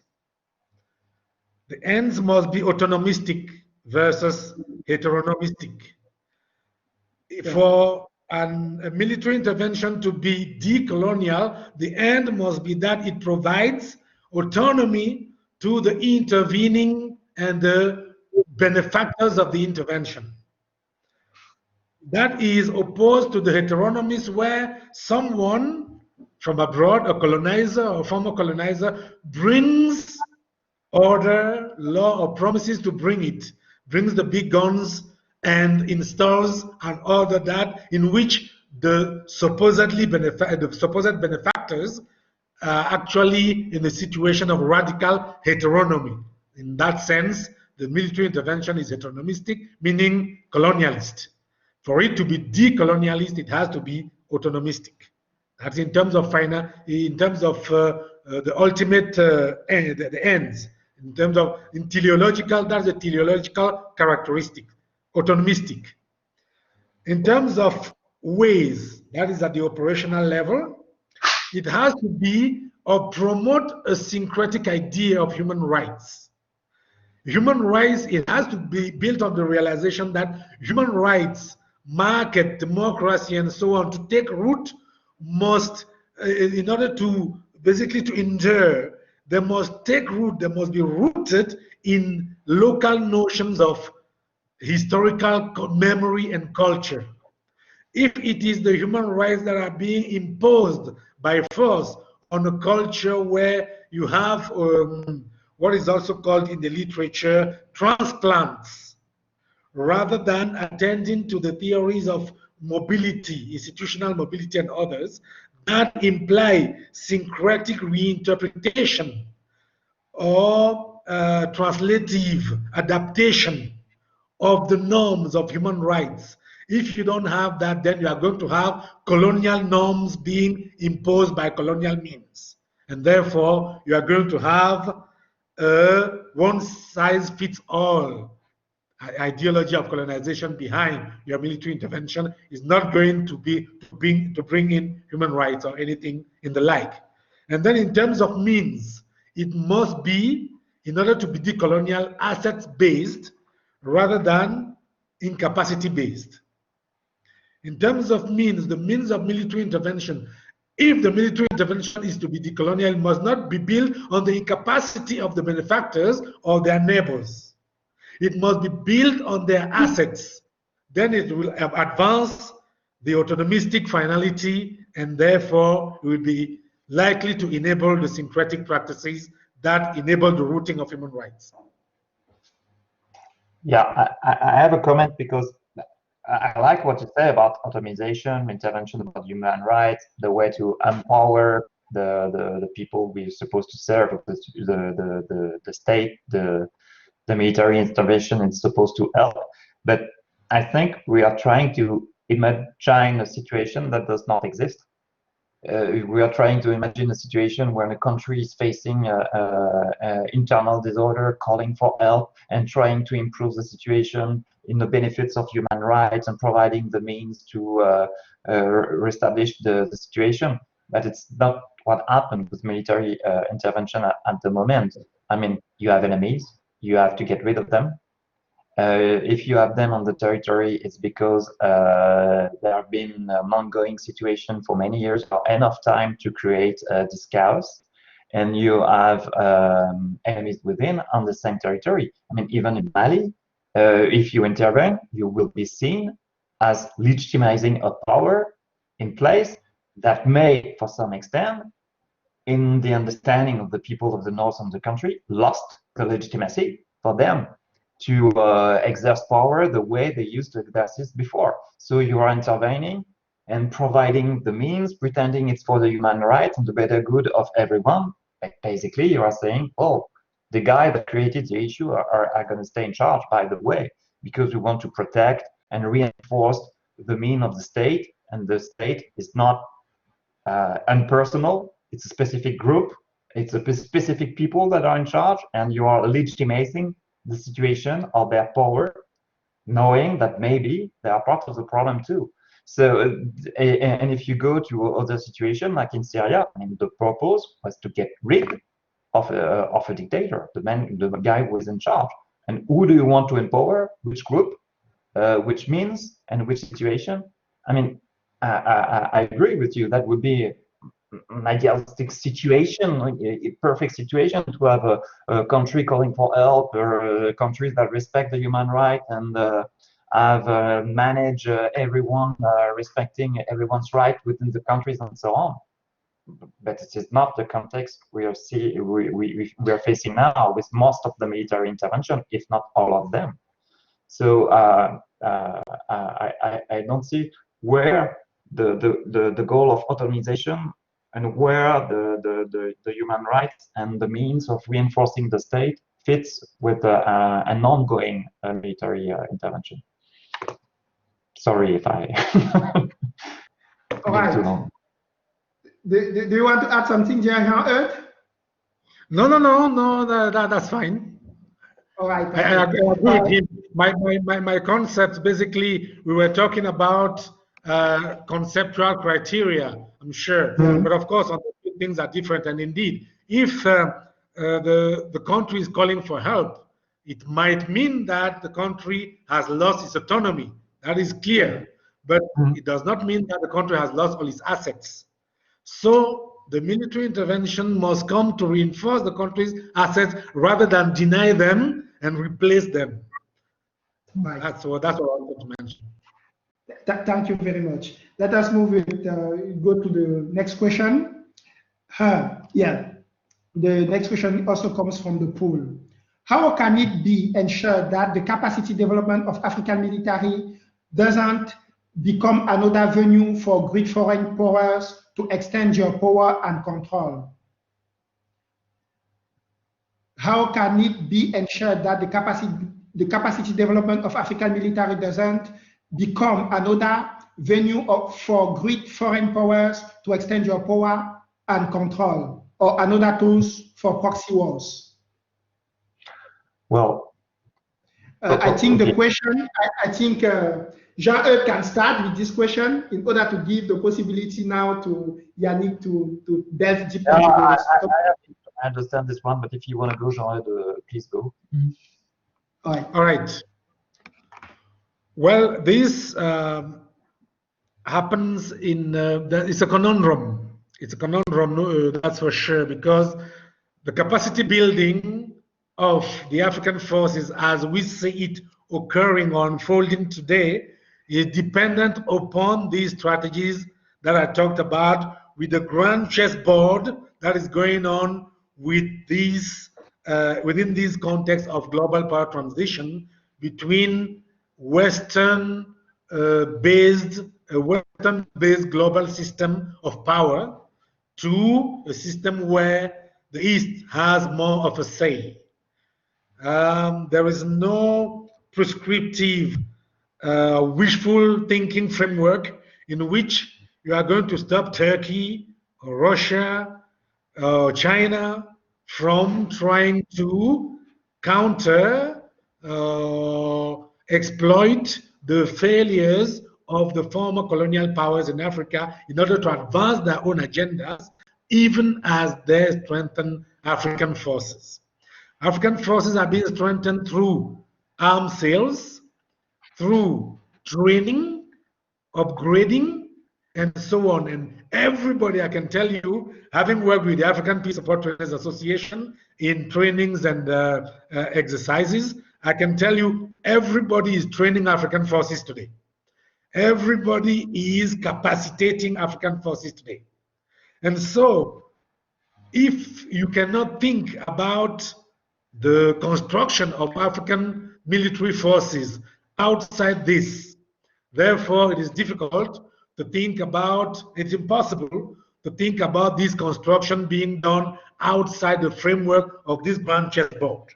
the ends must be autonomistic versus heteronomistic. For a military intervention to be decolonial, the end must be that it provides autonomy to the intervening and the benefactors of the intervention. That is opposed to the heteronomies, where someone from abroad, a colonizer or former colonizer, brings order, law, or promises to bring it, brings the big guns and installs an order that in which the supposed benefactors are actually in a situation of radical heteronomy. In that sense, the military intervention is heteronomistic, meaning colonialist. For it to be decolonialist, it has to be autonomistic. That's in terms of the ultimate end, the ends. In terms of teleological, that's the teleological characteristic, autonomistic. In terms of ways, that is at the operational level, it has to be or promote a syncretic idea of human rights. Human rights, it has to be built on the realization that human rights, market, democracy, and so on, to take root, must, in order to basically to endure, they must take root, they must be rooted in local notions of historical memory and culture. If it is the human rights that are being imposed by force on a culture where you have what is also called in the literature transplants, rather than attending to the theories of mobility, institutional mobility and others, that imply syncretic reinterpretation or translative adaptation of the norms of human rights. If you don't have that, then you are going to have colonial norms being imposed by colonial means. And therefore, you are going to have a one-size-fits-all ideology of colonization behind your military intervention. Is not going to be to bring in human rights or anything in the like. And then in terms of means, it must be, in order to be decolonial, assets-based rather than incapacity-based. In terms of means, the means of military intervention, if the military intervention is to be decolonial, must not be built on the incapacity of the benefactors or their neighbors. It must be built on their assets. Then it will advance the autonomistic finality, and therefore it will be likely to enable the syncretic practices that enable the rooting of human rights. Yeah, I have a comment because I like what you say about automation, intervention about human rights, the way to empower the people we're supposed to serve, the state, the military intervention is supposed to help. But I think we are trying to imagine a situation that does not exist. We are trying to imagine a situation where a country is facing internal disorder, calling for help, and trying to improve the situation in the benefits of human rights and providing the means to reestablish the situation. But it's not what happened with military intervention at the moment. I mean, you have enemies, you have to get rid of them. If you have them on the territory, it's because there have been an ongoing situation for many years, or enough time to create this chaos, and you have enemies within on the same territory. I mean, even in Mali, if you intervene, you will be seen as legitimizing a power in place that may, for some extent, in the understanding of the people of the north of the country, lost the legitimacy for them to exert power the way they used to exercise before. So you are intervening and providing the means, pretending it's for the human rights and the better good of everyone. Basically, you are saying, oh, the guy that created the issue are going to stay in charge, by the way, because we want to protect and reinforce the mean of the state, and the state is not impersonal, it's a specific group, it's a specific people that are in charge, and you are legitimizing the situation or their power, knowing that maybe they are part of the problem too. So, and if you go to other situation like in Syria, I mean, the purpose was to get rid of a dictator, the guy who was in charge. And who do you want to empower? Which group? Which means? And which situation? I mean, I agree with you. That would be an idealistic situation, a perfect situation to have a country calling for help, or countries that respect the human right and have managed everyone respecting everyone's right within the countries and so on. But it is not the context we are facing now with most of the military intervention, if not all of them. So I don't see where the goal of automation and where the human rights and the means of reinforcing the state fits with an ongoing military intervention. Sorry if I All right. too long. Do you want to add something, Jean-Eudes? No, that's fine. All right. I agree with him. My concept, basically, we were talking about conceptual criteria, I'm sure. But of course, things are different. And indeed, if the country is calling for help, it might mean that the country has lost its autonomy. That is clear. But it does not mean that the country has lost all its assets. So the military intervention must come to reinforce the country's assets rather than deny them and replace them. Right. That's what I wanted to mention. Thank you very much. Let us move it. Go to the next question. Yeah, the next question also comes from the pool. How can it be ensured that the capacity development of African military doesn't become another venue for great foreign powers to extend your power and control? How can it be ensured that the capacity development of African military doesn't become another venue for great foreign powers to extend your power and control, or another tools for proxy wars? Well, I think the question, I think Jean-Eudes can start with this question in order to give the possibility now to Yannick to delve deeper into this. I understand this one, but if you want to go, Jean-Eudes, please go. All right. Well, this happens in it's a conundrum. It's a conundrum, that's for sure, because the capacity building of the African forces, as we see it occurring or unfolding today, is dependent upon these strategies that I talked about, with the grand chessboard that is going on with these within this context of global power transition between Western-based global system of power to a system where the East has more of a say. There is no prescriptive, wishful thinking framework in which you are going to stop Turkey or Russia or China from trying to counter, exploit the failures of the former colonial powers in Africa in order to advance their own agendas, even as they strengthen African forces. African forces are being strengthened through arms sales, through training, upgrading, and so on. And everybody, I can tell you, having worked with the African Peace Support Trainers Association in trainings and exercises, I can tell you everybody is training African forces today. Everybody is capacitating African forces today. And so, if you cannot think about the construction of African military forces outside this, therefore it is difficult to think about, it's impossible to think about this construction being done outside the framework of this grand chessboard.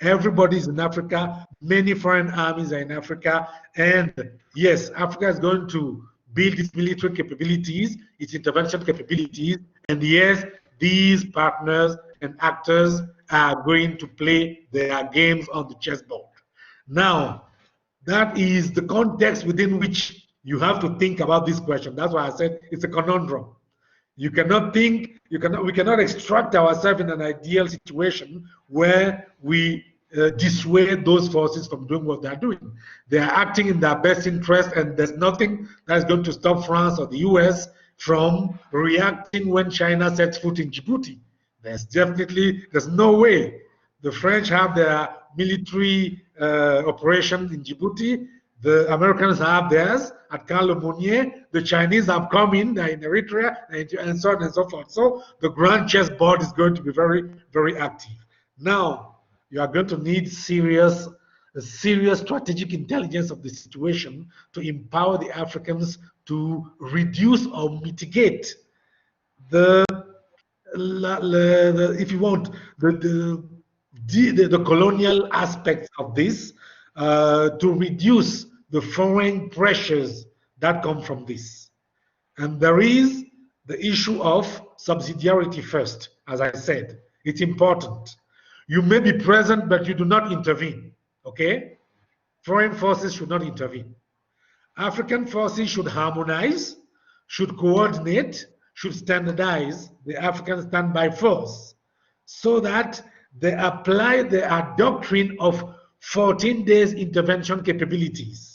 Everybody is in Africa, many foreign armies are in Africa, and yes, Africa is going to build its military capabilities, its intervention capabilities, and yes, these partners and actors are going to play their games on the chessboard. Now, that is the context within which you have to think about this question. That's why I said it's a conundrum. You cannot think, we cannot extract ourselves in an ideal situation where we dissuade those forces from doing what they're doing. They are acting in their best interest, and there's nothing that is going to stop France or the US from reacting when China sets foot in Djibouti. There's no way. The French have their military operations in Djibouti. The Americans have theirs at Camp Lemonnier. The Chinese have come in, they're in Eritrea, and so on and so forth. So the grand chessboard is going to be very, very active. Now, you are going to need serious strategic intelligence of the situation to empower the Africans to reduce or mitigate if you want, the colonial aspects of this, to reduce the foreign pressures that come from this. And there is the issue of subsidiarity first, as I said. It's important. You may be present, but you do not intervene, okay? Foreign forces should not intervene. African forces should harmonize, should coordinate, should standardize the African standby force so that they apply their doctrine of 14 days intervention capabilities.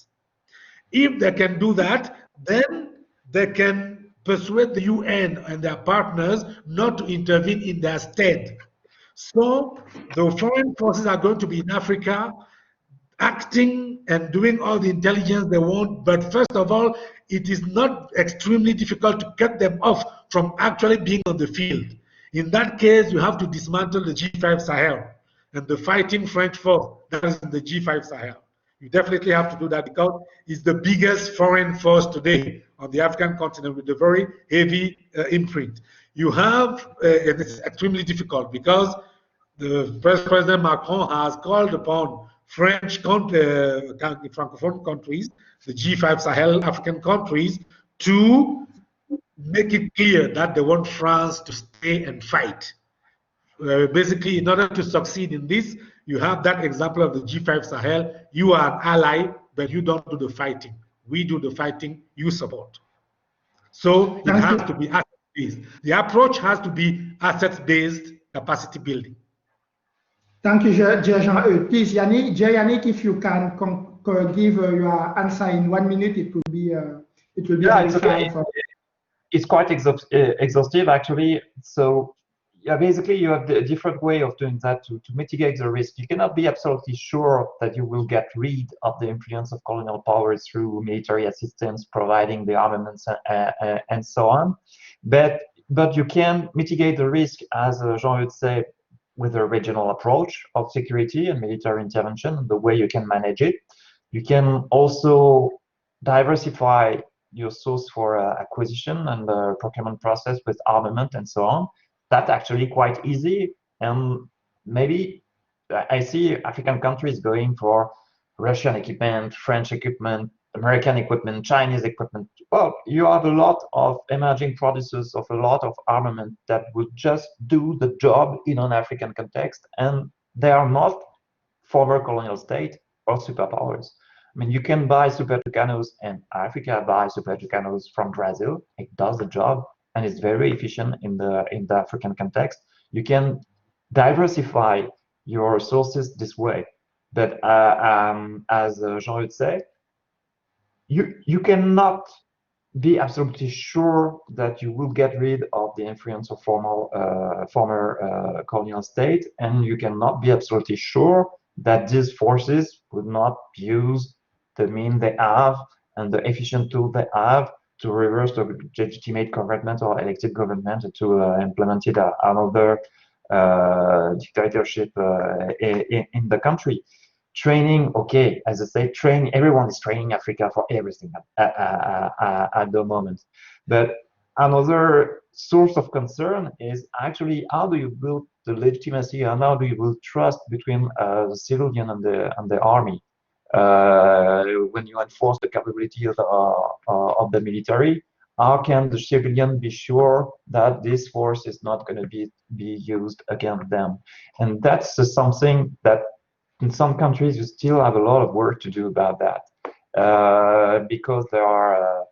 If they can do that, then they can persuade the UN and their partners not to intervene in their stead. So the foreign forces are going to be in Africa acting and doing all the intelligence they want, but first of all, it is not extremely difficult to cut them off from actually being on the field. In that case, you have to dismantle the G5 Sahel and the fighting French force that is in the G5 Sahel. You definitely have to do that because it's the biggest foreign force today on the African continent with a very heavy imprint. You have, and it's extremely difficult because the President Macron has called upon French Francophone countries, the G5 Sahel African countries, to make it clear that they want France to stay and fight. Basically, in order to succeed in this, you have that example of the G5 Sahel. You are an ally, but you don't do the fighting. We do the fighting, you support. So it has to be asset-based. The approach has to be asset-based capacity building. Thank you, Jean. Please, Yannick, if you can give your answer in 1 minute, it will be It will be Yeah, very it's okay. fine. It's quite exhaustive, actually. So, yeah, basically, you have a different way of doing that to mitigate the risk. You cannot be absolutely sure that you will get rid of the influence of colonial powers through military assistance, providing the armaments, and so on. But you can mitigate the risk, as Jean would say, with a regional approach of security and military intervention, the way you can manage it. You can also diversify your source for acquisition and the procurement process with armament and so on. That's actually quite easy. And maybe I see African countries going for Russian equipment, French equipment, American equipment, Chinese equipment. Well, you have a lot of emerging producers of a lot of armament that would just do the job in an African context, and they are not former colonial state or superpowers. I mean, you can buy Super Tucanos, and Africa buys Super Tucanos from Brazil. It does the job, and it's very efficient in the African context. You can diversify your resources this way. But as Jean would say, you cannot be absolutely sure that you will get rid of the influence of former colonial state, and you cannot be absolutely sure that these forces would not use the mean they have and the efficient tool they have to reverse the legitimate government or elected government to implement another dictatorship in the country. Training, okay, as I say, everyone is training Africa for everything at the moment. But another source of concern is actually how do you build the legitimacy and how do you build trust between the civilian and the army when you enforce the capability of the military? How can the civilian be sure that this force is not going to be used against them? And that's something that in some countries, you still have a lot of work to do about that because there are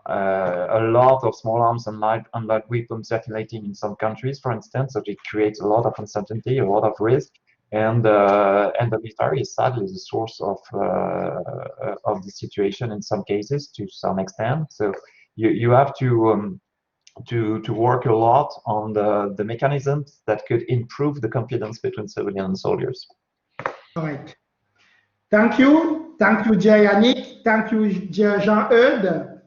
a lot of small arms and light weapons circulating in some countries, for instance. So it creates a lot of uncertainty, a lot of risk, and the military is sadly the source of the situation in some cases to some extent. So you have to work a lot on the mechanisms that could improve the confidence between civilian and soldiers. All right. Thank you. Thank you, dear Yannick. Thank you, dear Jean-Eudes.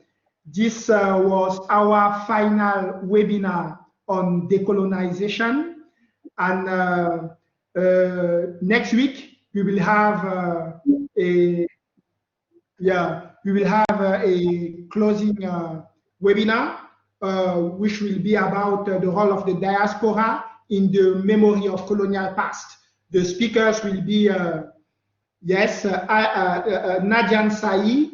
This was our final webinar on decolonization. And next week, we will have a closing webinar, which will be about the role of the diaspora in the memory of colonial past. The speakers will be, Nadian Saï.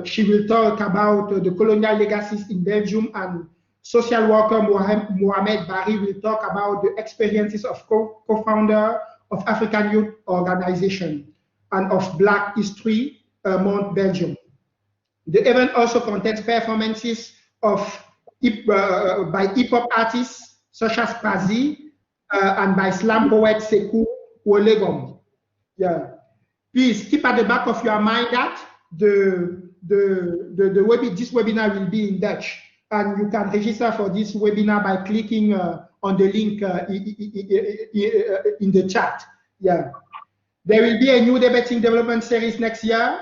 She will talk about the colonial legacies in Belgium, and social worker Mohamed Barry will talk about the experiences of co-founder of African Youth Organization and of Black History Month Belgium. The event also contains performances of by hip-hop artists such as Pazi, and by slam poet Sekou Olegom. Yeah. Please keep at the back of your mind that this webinar will be in Dutch, and you can register for this webinar by clicking on the link in the chat. Yeah. There will be a new debating development series next year,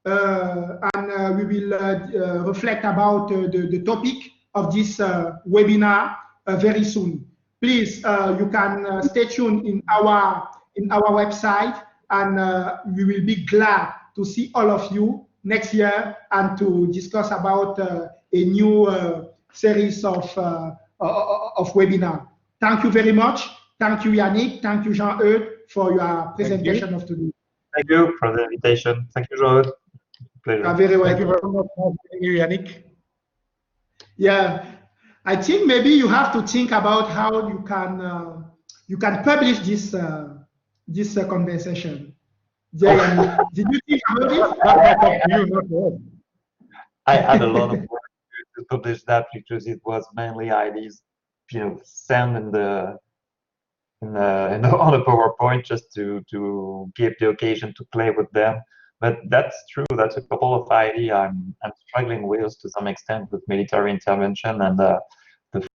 and we will reflect about the topic of this webinar very soon. Please, you can stay tuned in our website, and we will be glad to see all of you next year and to discuss about a new series of webinar. Thank you very much. Thank you, Yannick. Thank you, Jean-Eudes, for your presentation of today. Thank you for the invitation. Thank you, Jean-Eudes. Pleasure. Thank you very much. Thank you, Yannick. Yeah. I think maybe you have to think about how you can publish this conversation. Yeah, did you think about it? I had a lot of work to publish that because it was mainly ideas, sent on a PowerPoint just to give the occasion to play with them. But that's true. That's a couple of ideas I'm struggling with to some extent with military intervention and